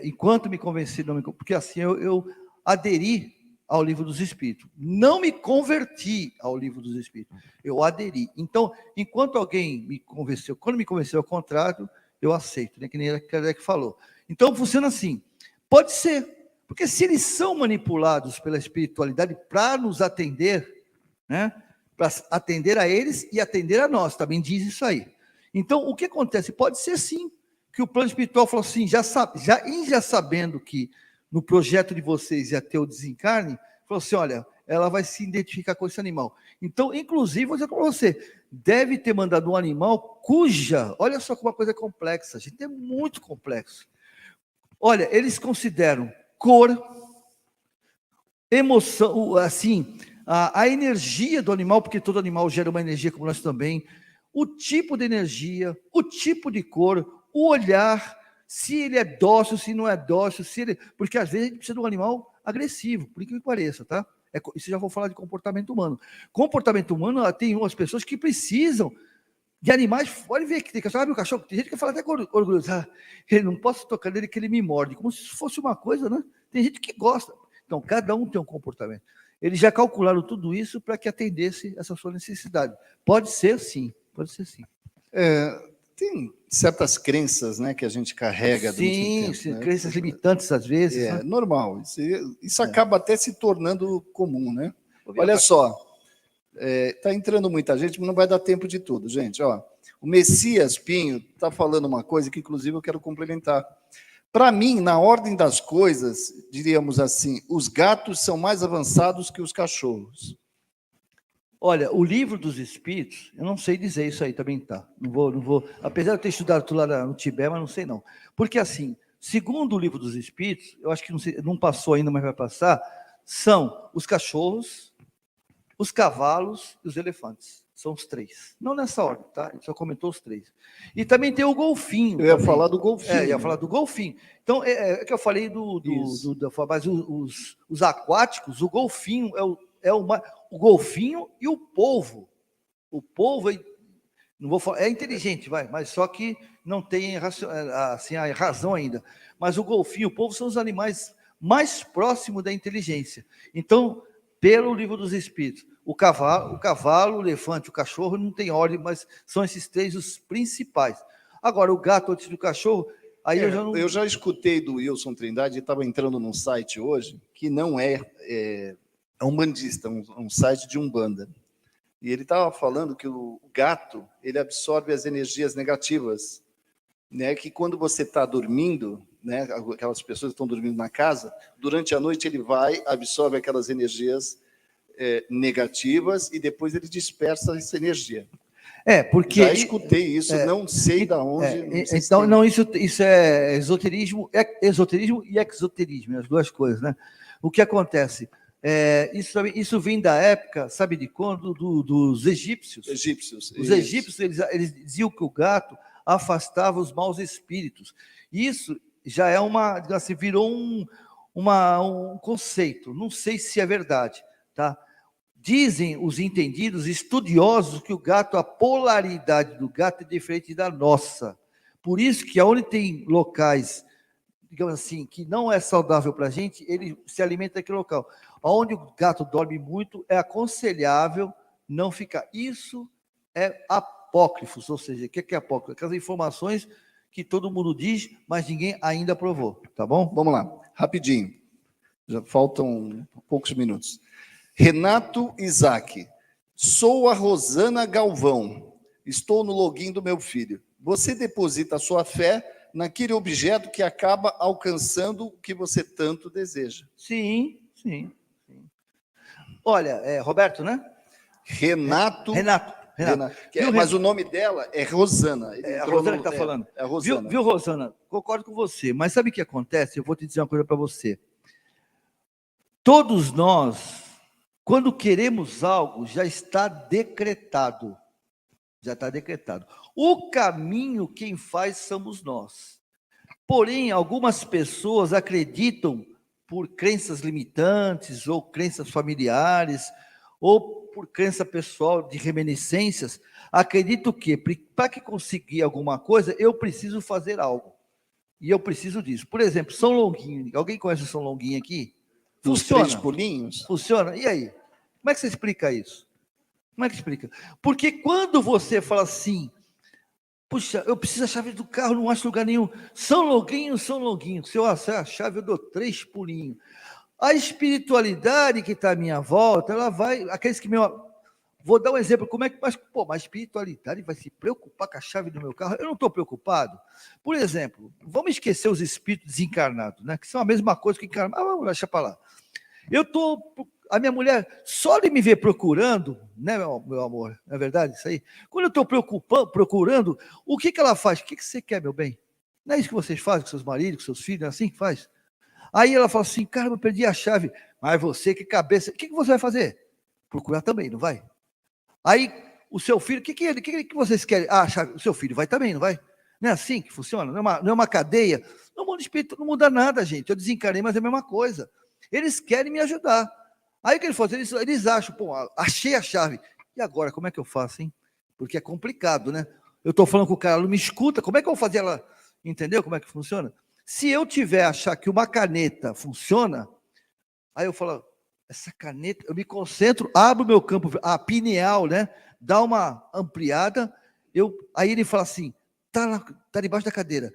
enquanto me convenci, porque assim eu aderi ao livro dos Espíritos. Não me converti ao livro dos Espíritos. Eu aderi. Então, enquanto alguém me convenceu, quando me convenceu ao contrário, eu aceito, né? Que nem Kardec falou. Então, funciona assim. Pode ser, porque se eles são manipulados pela espiritualidade para nos atender, né? para atender a eles e atender a nós, também diz isso aí. Então, o que acontece? Pode ser sim, que o plano espiritual falou assim, já sabendo que no projeto de vocês ia ter o desencarne, falou assim, olha, ela vai se identificar com esse animal. Então, inclusive, vou dizer para você, deve ter mandado um animal cuja, olha só como uma coisa complexa, a gente é muito complexo. Olha, eles consideram cor, emoção, assim, a energia do animal, porque todo animal gera uma energia como nós também, o tipo de energia, o tipo de cor, o olhar, se ele é dócil, se não é dócil, porque às vezes a gente precisa de um animal agressivo, por incrível que pareça, tá? Isso já vou falar de comportamento humano. Comportamento humano, tem umas pessoas que precisam de animais, pode ver que tem cachorro, meu cachorro, tem gente que fala até com orgulho, ele não posso tocar nele que ele me morde, como se fosse uma coisa, né? Tem gente que gosta. Então, cada um tem um comportamento. Eles já calcularam tudo isso para que atendesse essa sua necessidade. Pode ser sim, pode ser sim. Tem certas crenças, né, que a gente carrega durante o tempo, Sim, né? crenças limitantes às vezes. É né? normal. Isso acaba até se tornando comum, né? Olha só, tá entrando muita gente, mas não vai dar tempo de tudo, gente. Ó, o Messias Pinho está falando uma coisa que, inclusive, eu quero complementar. Para mim, na ordem das coisas, diríamos assim, os gatos são mais avançados que os cachorros. Olha, o livro dos Espíritos, eu não sei dizer isso aí também, tá? Não vou. Apesar de eu ter estudado tudo lá no Tibete, mas não sei não. Porque assim, segundo o livro dos Espíritos, eu acho que não passou ainda, mas vai passar, são os cachorros, os cavalos e os elefantes. São os três. Não nessa ordem, tá? Ele só comentou os três. E também tem o golfinho. Eu ia também. falar do golfinho. Eu ia falar do golfinho. Então, é que eu falei mas os aquáticos, o golfinho o golfinho e o polvo. O polvo não vou falar, é inteligente, mas só que não tem assim, a razão ainda. Mas o golfinho e o polvo são os animais mais próximos da inteligência. Então, pelo livro dos Espíritos, o cavalo, o elefante, o cachorro não tem ordem, mas são esses três os principais. Agora, o gato antes do cachorro, aí eu já não... Eu já escutei do Wilson Trindade, ele estava entrando num site hoje, que não é umbandista, um site de Umbanda. E ele estava falando que o gato, ele absorve as energias negativas, né? Que quando você está dormindo, né? Aquelas pessoas que estão dormindo na casa, durante a noite ele vai, absorve aquelas energias negativas e depois ele dispersa essa energia. Porque... Já escutei isso, não sei de onde. Então, não, isso é esoterismo e exoterismo, as duas coisas, né? O que acontece? Isso vem da época, sabe de quando? Dos egípcios. Os egípcios, eles diziam que o gato afastava os maus espíritos. Isso já é assim, virou um conceito. Não sei se é verdade, tá? Dizem os entendidos, estudiosos, que a polaridade do gato é diferente da nossa. Por isso que onde tem locais, digamos assim, que não é saudável para a gente, ele se alimenta daquele local. Onde o gato dorme muito, é aconselhável não ficar. Isso é apócrifos, ou seja, o que é apócrifo? Aquelas informações que todo mundo diz, mas ninguém ainda provou, tá bom? Vamos lá, rapidinho. Já faltam poucos minutos. Renato Isaac. Sou a Rosana Galvão. Estou no login do meu filho. Você deposita a sua fé naquele objeto que acaba alcançando o que você tanto deseja. Sim. Olha, Roberto, né? Renato. Mas o nome dela é Rosana. A Rosana que está falando. É a Rosana. Viu, Rosana? Concordo com você. Mas sabe o que acontece? Eu vou te dizer uma coisa para você. Todos nós, quando queremos algo, já está decretado. Já está decretado. O caminho quem faz somos nós. Porém, algumas pessoas acreditam, por crenças limitantes, ou crenças familiares, ou por crença pessoal de reminiscências, acredito que, para que conseguir alguma coisa, eu preciso fazer algo. E eu preciso disso. Por exemplo, São Longuinho. Alguém conhece o São Longuinho aqui? Funciona. Os 3 pulinhos? Funciona. E aí? Como é que você explica isso? Como é que explica? Porque quando você fala assim, puxa, eu preciso da chave do carro, não acho lugar nenhum. São Longuinho. Se eu achar a chave, eu dou 3 pulinhos. A espiritualidade que está à minha volta, ela vai... Aqueles que Vou dar um exemplo, como é que... Mas a espiritualidade vai se preocupar com a chave do meu carro? Eu não estou preocupado. Por exemplo, vamos esquecer os espíritos desencarnados, né? Que são a mesma coisa que encarnados. Vamos deixar para lá. A minha mulher, só de me ver procurando, né, meu amor? Não é verdade isso aí? Quando eu estou procurando, o que ela faz? O que você quer, meu bem? Não é isso que vocês fazem com seus maridos, com seus filhos? É assim que faz? Aí ela fala assim, cara, eu perdi a chave. Mas você, que cabeça... O que você vai fazer? Procurar também, não vai? Aí, o seu filho, o que vocês querem? Ah, o seu filho vai também, não vai? Não é assim que funciona? Não é uma cadeia? No mundo espírita não muda nada, gente. Eu desencarnei, mas é a mesma coisa. Eles querem me ajudar. Aí o que eles fazem? Eles acham, pô, achei a chave. E agora, como é que eu faço, hein? Porque é complicado, né? Eu estou falando com o cara, ela não me escuta, como é que eu vou fazer ela... Entendeu como é que funciona? Se eu tiver achar que uma caneta funciona, aí eu falo, essa caneta, eu me concentro, abro o meu campo, a pineal, né? Dá uma ampliada, aí ele fala assim, tá debaixo da cadeira.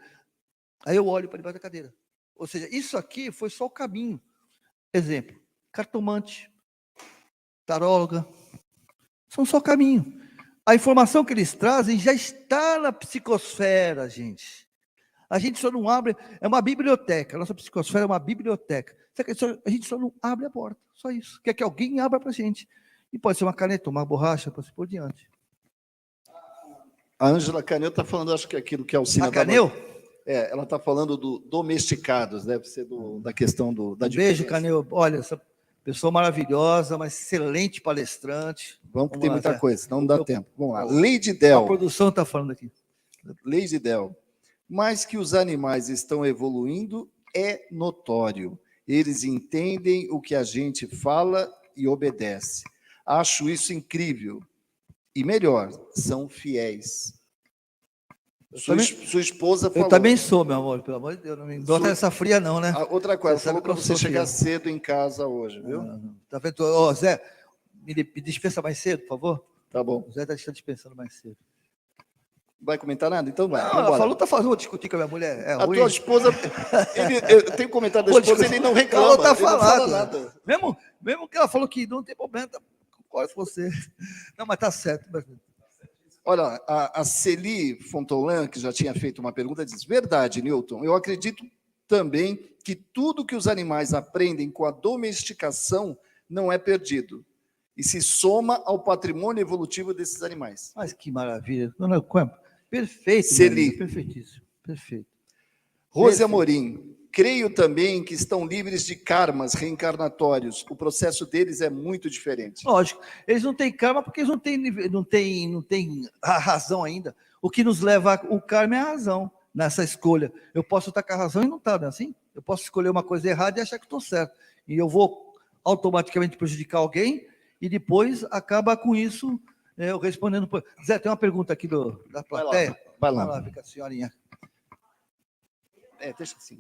Aí eu olho para debaixo da cadeira. Ou seja, isso aqui foi só o caminho. Exemplo, cartomante, taróloga, são só caminho. A informação que eles trazem já está na psicosfera, gente. A gente só não abre, é uma biblioteca, a nossa psicosfera é uma biblioteca. A gente só não abre a porta, só isso. Quer que alguém abra para a gente. E pode ser uma caneta, uma borracha, pode ser por diante. A Ângela Canel está falando, acho que aquilo que é o A Canel? Ela está falando do domesticados, deve ser da questão da diferença. Beijo, Canel. Olha, essa pessoa maravilhosa, uma excelente palestrante. Vamos que tem muita Zé. coisa, não dá tempo. Vamos lá. Lady Del. A produção está falando aqui. Lady Del. Mas que os animais estão evoluindo é notório. Eles entendem o que a gente fala e obedece. Acho isso incrível. E melhor, são fiéis. Sua esposa falou... Eu também sou, meu amor, pelo amor de Deus. Não me bota essa fria, não, né? Outra coisa, falou para você chegar fiel. Cedo em casa hoje, viu? Não. Tá vendo? Ô, Zé, me dispensa mais cedo, por favor. Tá bom. O Zé está dispensando mais cedo. Vai comentar nada? Então vai. Não, ela falou, vou discutir com a minha mulher. A tua esposa... eu tenho comentário da esposa, ele não reclama. Ela está falando. Não fala nada. Mesmo que ela falou que não tem problema, concordo com você. Não, mas tá certo. Olha, a Celi Fontolan, que já tinha feito uma pergunta, diz, verdade, Newton, eu acredito também que tudo que os animais aprendem com a domesticação não é perdido, e se soma ao patrimônio evolutivo desses animais. Mas que maravilha. Dona Campo, perfeito. Celi. Perfeitíssimo. Perfeito. Rose Amorim, creio também que estão livres de karmas reencarnatórios. O processo deles é muito diferente. Lógico, eles não têm karma porque eles não têm a razão ainda. O que nos leva o karma é a razão nessa escolha. Eu posso estar com a razão e não estar, não é assim? Eu posso escolher uma coisa errada e achar que estou certo. E eu vou automaticamente prejudicar alguém e depois acaba com isso eu respondendo. Zé, tem uma pergunta aqui da plateia. Vai lá. Vai lá, fica a senhorinha. Deixa assim.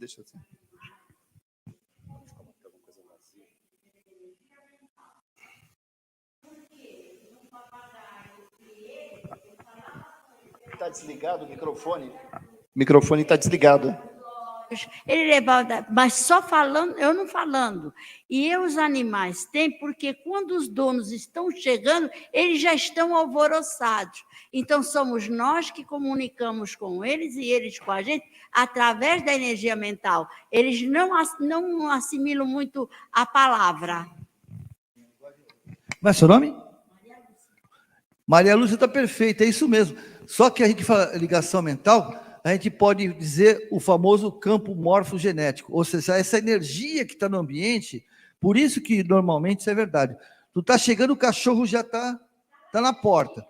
Está desligado o microfone? O microfone está desligado. Ele levava, mas só falando, eu não falando. E os animais têm, porque quando os donos estão chegando, eles já estão alvoroçados. Então, somos nós que comunicamos com eles e eles com a gente através da energia mental. Eles não assimilam muito a palavra. Como é seu nome? Maria Lúcia está perfeita, é isso mesmo. Só que a gente fala ligação mental, a gente pode dizer o famoso campo morfogenético, ou seja, essa energia que está no ambiente, por isso que normalmente isso é verdade. Tu está chegando, o cachorro já está na porta.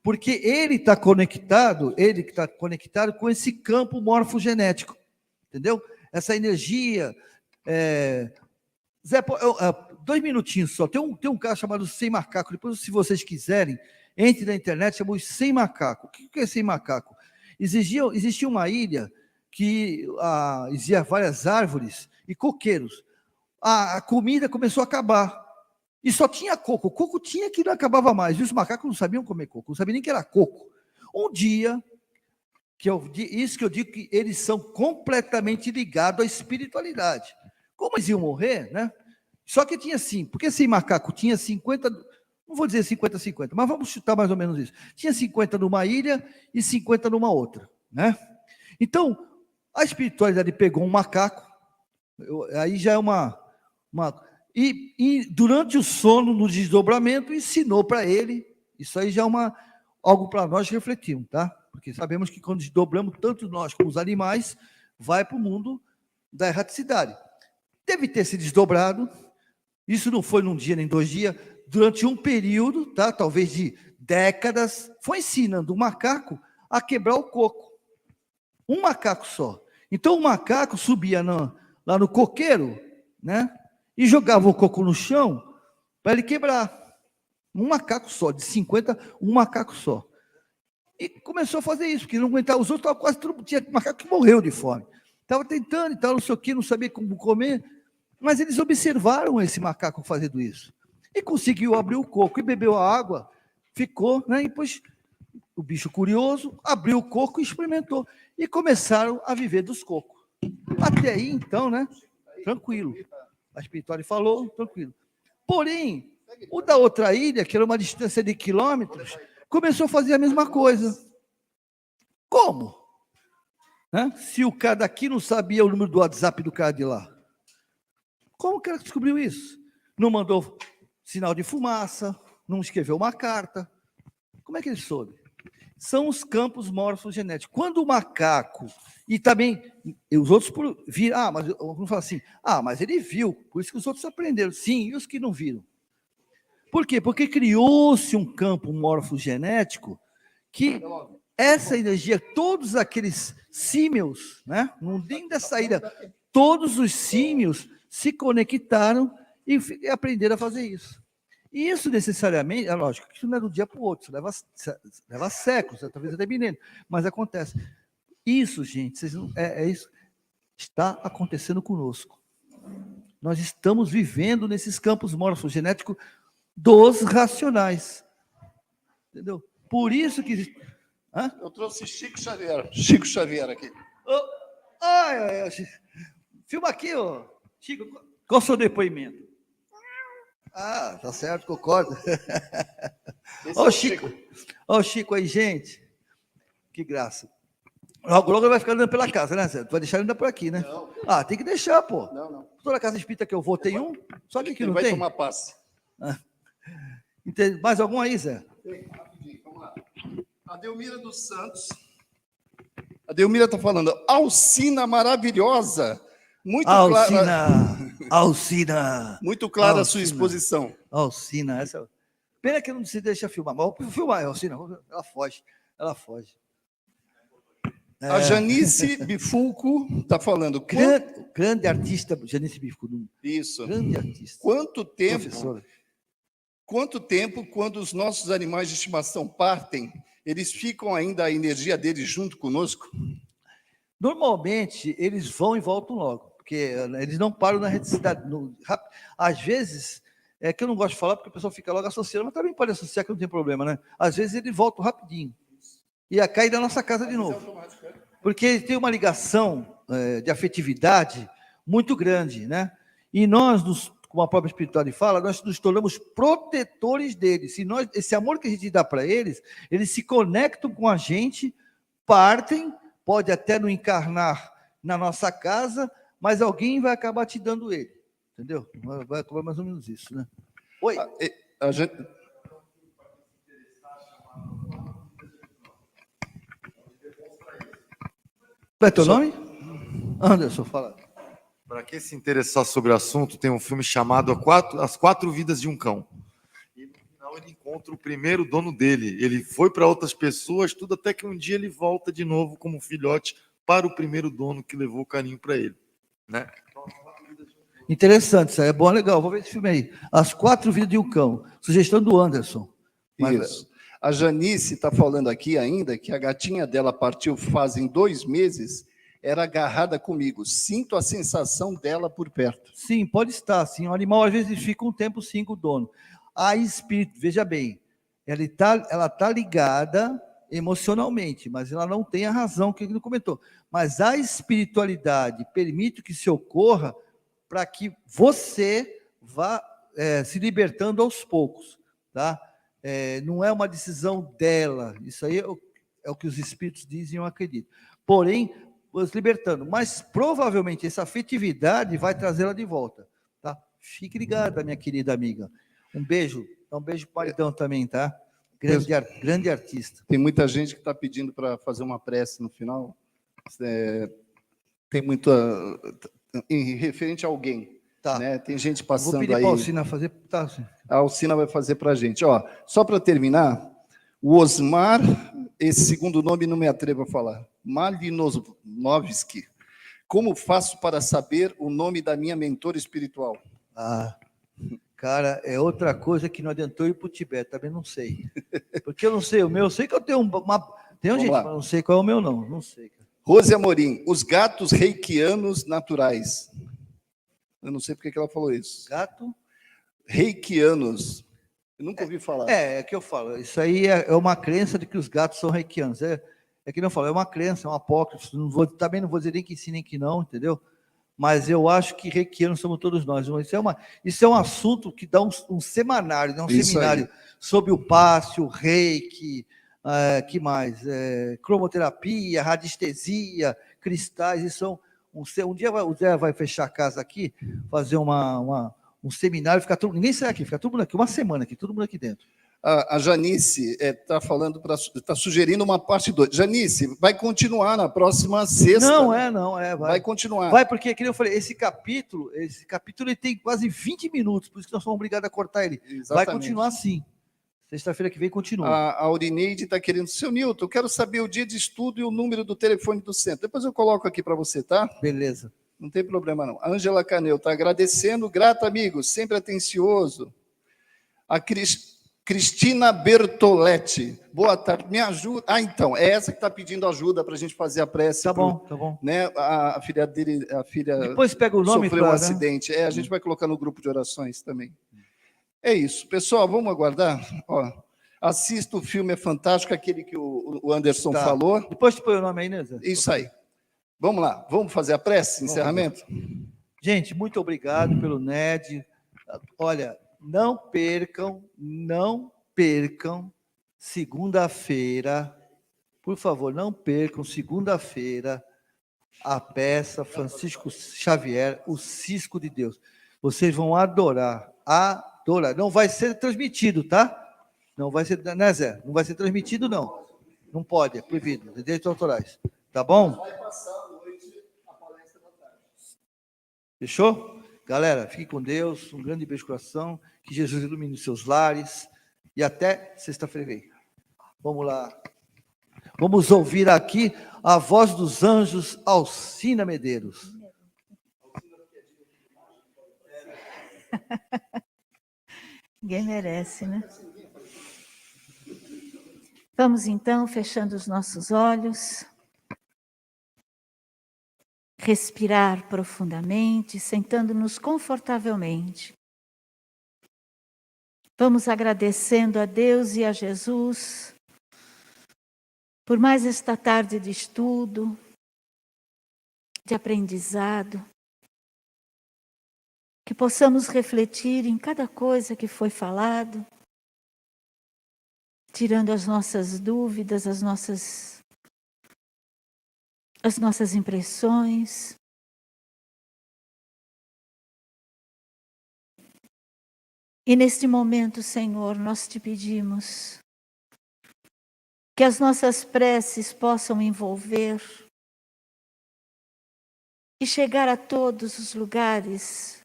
Porque ele está conectado, ele que está conectado com esse campo morfogenético, entendeu? Essa energia. Zé, 2 minutinhos só. Tem um cara chamado Sem Macaco. Depois, se vocês quiserem, entre na internet, chamou Sem Macaco. O que é Sem Macaco? Existia uma ilha que existia várias árvores e coqueiros. A comida começou a acabar. E só tinha coco. O coco tinha que não acabava mais. E os macacos não sabiam comer coco. Não sabiam nem que era coco. Um dia, isso que eu digo que eles são completamente ligados à espiritualidade. Como eles iam morrer, né? Só que tinha assim, porque esse macaco tinha 50, não vou dizer 50-50, mas vamos chutar mais ou menos isso. Tinha 50 numa ilha e 50 numa outra, né? Então, a espiritualidade pegou um macaco, aí já é e durante o sono, no desdobramento, ensinou para ele, isso aí já é algo para nós refletirmos, tá? Porque sabemos que quando desdobramos, tanto nós como os animais, vai para o mundo da erraticidade. Deve ter se desdobrado, isso não foi num dia nem 2 dias, durante um período, tá? Talvez de décadas, foi ensinando o macaco a quebrar o coco. Um macaco só. Então o macaco subia lá no coqueiro, né? E jogava o coco no chão para ele quebrar. Um macaco só, de 50, um macaco só. E começou a fazer isso, porque não aguentava. Os outros quase todo tinha macaco que morreu de fome. Estava tentando e tal, não sei o que, não sabia como comer. Mas eles observaram esse macaco fazendo isso. E conseguiu abrir o coco e bebeu a água, ficou, né? E depois o bicho curioso abriu o coco e experimentou. E começaram a viver dos cocos. Até aí, então, né? Tranquilo. A espiritualidade falou, tranquilo. Porém, o da outra ilha, que era uma distância de quilômetros, começou a fazer a mesma coisa. Como? Né? Se o cara daqui não sabia o número do WhatsApp do cara de lá. Como o cara descobriu isso? Não mandou sinal de fumaça, não escreveu uma carta. Como é que ele soube? São os campos morfogenéticos. Quando o macaco, e também os outros viram, mas vamos falar assim, mas ele viu, por isso que os outros aprenderam. Sim, e os que não viram? Por quê? Porque criou-se um campo morfogenético que essa energia, todos aqueles símios, né? Não tem dessa ilha, todos os símios se conectaram e aprenderam a fazer isso. E isso necessariamente, é lógico, que isso não é do dia para o outro, isso leva séculos, talvez até milênios, mas acontece. Isso, gente, isso está acontecendo conosco. Nós estamos vivendo nesses campos morfogenéticos dos racionais. Entendeu? Por isso que... Hã? Eu trouxe Chico Xavier aqui. Filma aqui, ó. Chico, qual o seu depoimento? Tá certo, concordo. Ó o Chico. Ó o Chico aí, gente. Que graça. Logo ele vai ficar andando pela casa, né, Zé? Tu vai deixar ele andar por aqui, né? Não. Tem que deixar, pô. Não. Toda casa espírita que eu vou tem um, só que aqui não tem. Ele vai tomar passe. Mais algum aí, Zé? Tem, rapidinho, vamos lá. A Delmira dos Santos. A Delmira está falando, Alcina maravilhosa. Muito Alcina. Muito clara a sua exposição. Alcina, essa. Pena que não se deixa filmar, mas vou filmar, Alcina. Ela foge. A Janice Bifulco está falando. Grande artista, Janice Bifulco. Isso. Grande artista. Quanto tempo, professora. Quando os nossos animais de estimação partem, eles ficam ainda a energia deles junto conosco? Normalmente, eles vão e voltam logo, porque eles não param na reticidade. Às vezes, é que eu não gosto de falar, porque o pessoal fica logo associando, mas também pode associar que não tem problema, né? Às vezes, eles voltam rapidinho. E cai da nossa casa de novo. Porque ele tem uma ligação de afetividade muito grande, né? E nós, como a própria espiritualidade fala, nós nos tornamos protetores deles. Esse amor que a gente dá para eles se conectam com a gente, partem, pode até não encarnar na nossa casa, mas alguém vai acabar te dando ele. Entendeu? Vai acabar mais ou menos isso, né? Oi. A gente... Qual é teu nome? Anderson, fala. Para quem se interessar sobre o assunto, tem um filme chamado As 4 Vidas de um Cão. E no final ele encontra o primeiro dono dele. Ele foi para outras pessoas, tudo até que um dia ele volta de novo como filhote para o primeiro dono que levou carinho para ele. Né? Interessante, isso aí é bom, legal. Vou ver esse filme aí. As 4 Vidas de um Cão. Sugestão do Anderson. Isso. A Janice está falando aqui ainda que a gatinha dela partiu fazem 2 meses, era agarrada comigo. Sinto a sensação dela por perto. Sim, pode estar. Sim. O animal, às vezes, fica um tempo sim com o dono. A espírito, veja bem, ela está ligada emocionalmente, mas ela não tem a razão que ele comentou. Mas a espiritualidade permite que se ocorra para que você vá se libertando aos poucos, tá? Não é uma decisão dela, isso aí é o que os espíritos dizem, eu acredito. Porém, os libertando, mas provavelmente essa afetividade vai trazê-la de volta, tá? Fique ligada, minha querida amiga. Um beijo, dá um beijo para o maridão também, tá? Grande artista. Tem muita gente que está pedindo para fazer uma prece no final. Tem muita... Em referente a alguém. Tá. Né? Tem gente Vou passando pedir aí. para a Alcina fazer. Tá. A Alcina vai fazer para a gente. Ó, só para terminar, o Osmar, esse segundo nome não me atrevo a falar. Malinovski. Como faço para saber o nome da minha mentora espiritual? Cara, é outra coisa que não adiantou ir para o Tibete, também não sei. Porque eu não sei o meu, eu sei que eu tenho tenho gente, mas não sei qual é o meu, não. Não sei. Cara. Rose Amorim, os gatos reikianos naturais. Eu não sei porque que ela falou isso. Gato? Reikianos. Eu nunca ouvi falar. É que eu falo. Isso aí é uma crença de que os gatos são reikianos. É que não falo, é uma crença, é um apócrifo. Também não vou dizer nem que sim, nem que não, entendeu? Mas eu acho que reikianos somos todos nós. Isso é um assunto que dá um semanário, né? Seminário sobre o passe, o reiki, que mais? Cromoterapia, radiestesia, cristais. Isso um dia o Zé vai fechar a casa aqui, fazer um seminário, ninguém sai aqui, fica todo mundo aqui, uma semana aqui, todo mundo aqui dentro. A Janice está está sugerindo uma parte 2. Janice, vai continuar na próxima sexta. Não é. Vai continuar. Vai, porque, como eu falei, esse capítulo ele tem quase 20 minutos, por isso que nós somos obrigados a cortar ele. Exatamente. Vai continuar assim. Sexta-feira que vem continua. A Aurineide está querendo. Seu Nilton, eu quero saber o dia de estudo e o número do telefone do centro. Depois eu coloco aqui para você, tá? Beleza. Não tem problema, não. A Ângela Canel está agradecendo. Grato, amigo, sempre atencioso. A Cristina Bertoletti. Boa tarde. Me ajuda. Então, é essa que está pedindo ajuda para a gente fazer a prece. Tá bom. Né? A filha dele, depois pega o nome. Sofreu um acidente. A gente vai colocar no grupo de orações também. É isso. Pessoal, vamos aguardar? Ó, assista o filme, é fantástico, aquele que o Anderson falou. Depois tu põe o nome aí, né, Zé? Isso aí. Vamos lá. Vamos fazer a prece, encerramento? Gente, muito obrigado pelo NED. Olha, não percam segunda-feira, por favor, não percam segunda-feira a peça Francisco Xavier, O Cisco de Deus. Vocês vão adorar. Não vai ser transmitido, tá? Não vai ser, né, Zé? Não vai ser transmitido, não. Não pode, é proibido, é direitos autorais. Tá bom? Vai passar à noite a palestra da tarde. Fechou? Galera, fique com Deus, um grande beijo no coração, que Jesus ilumine os seus lares, e até sexta-feira vem. Vamos lá. Vamos ouvir aqui a voz dos anjos, Alcina Medeiros. Ninguém merece, né? Vamos então, fechando os nossos olhos, respirar profundamente, sentando-nos confortavelmente. Vamos agradecendo a Deus e a Jesus por mais esta tarde de estudo, de aprendizado, que possamos refletir em cada coisa que foi falado, tirando as nossas dúvidas, as nossas impressões. E neste momento, Senhor, nós te pedimos que as nossas preces possam envolver e chegar a todos os lugares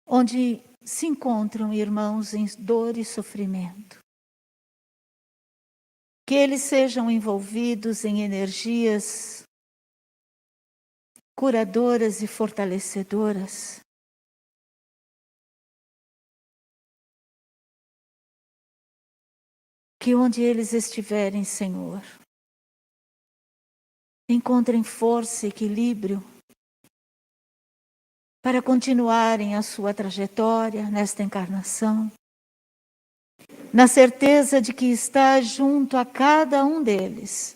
onde se encontram irmãos em dor e sofrimento. Que eles sejam envolvidos em energias curadoras e fortalecedoras. Que onde eles estiverem, Senhor, encontrem força e equilíbrio para continuarem a sua trajetória nesta encarnação, na certeza de que está junto a cada um deles,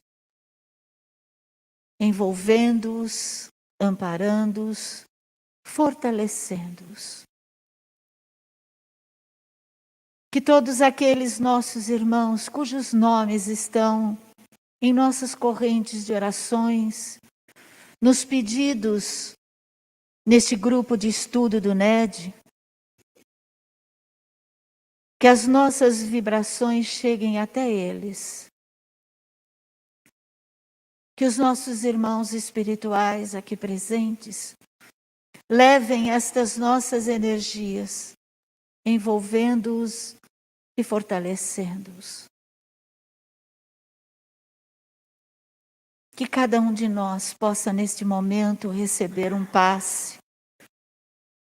envolvendo-os, amparando-os, fortalecendo-os. que todos aqueles nossos irmãos cujos nomes estão em nossas correntes de orações, nos pedidos neste grupo de estudo do NED, que as nossas vibrações cheguem até eles. Que os nossos irmãos espirituais aqui presentes levem estas nossas energias, envolvendo-os e fortalecendo-os. Que cada um de nós possa, neste momento, receber um passe,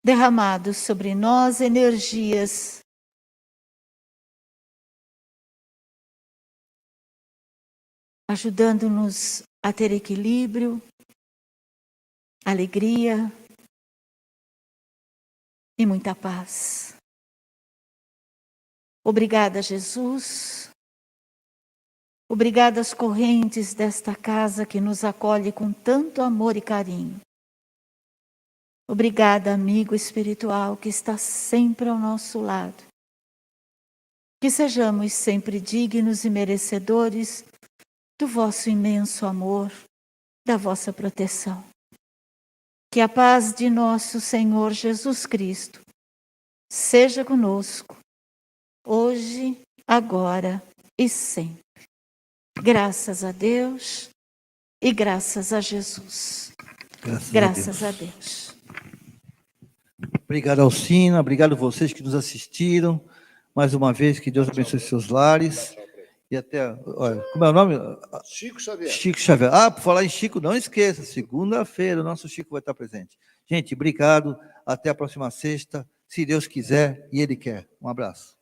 derramado sobre nós energias ajudando-nos a ter equilíbrio, alegria e muita paz. Obrigada, Jesus. Obrigada às correntes desta casa que nos acolhe com tanto amor e carinho. Obrigada, amigo espiritual que está sempre ao nosso lado. Que sejamos sempre dignos e merecedores do vosso imenso amor, da vossa proteção. Que a paz de nosso Senhor Jesus Cristo seja conosco, hoje, agora e sempre. Graças a Deus e graças a Jesus. Graças a Deus. Obrigado, Alcina. Obrigado a vocês que nos assistiram. Mais uma vez, que Deus abençoe seus lares. E até, olha, como é o nome? Chico Xavier. Chico Xavier. Ah, por falar em Chico, não esqueça, segunda-feira o nosso Chico vai estar presente. Gente, obrigado. Até a próxima sexta, se Deus quiser e Ele quer. Um abraço.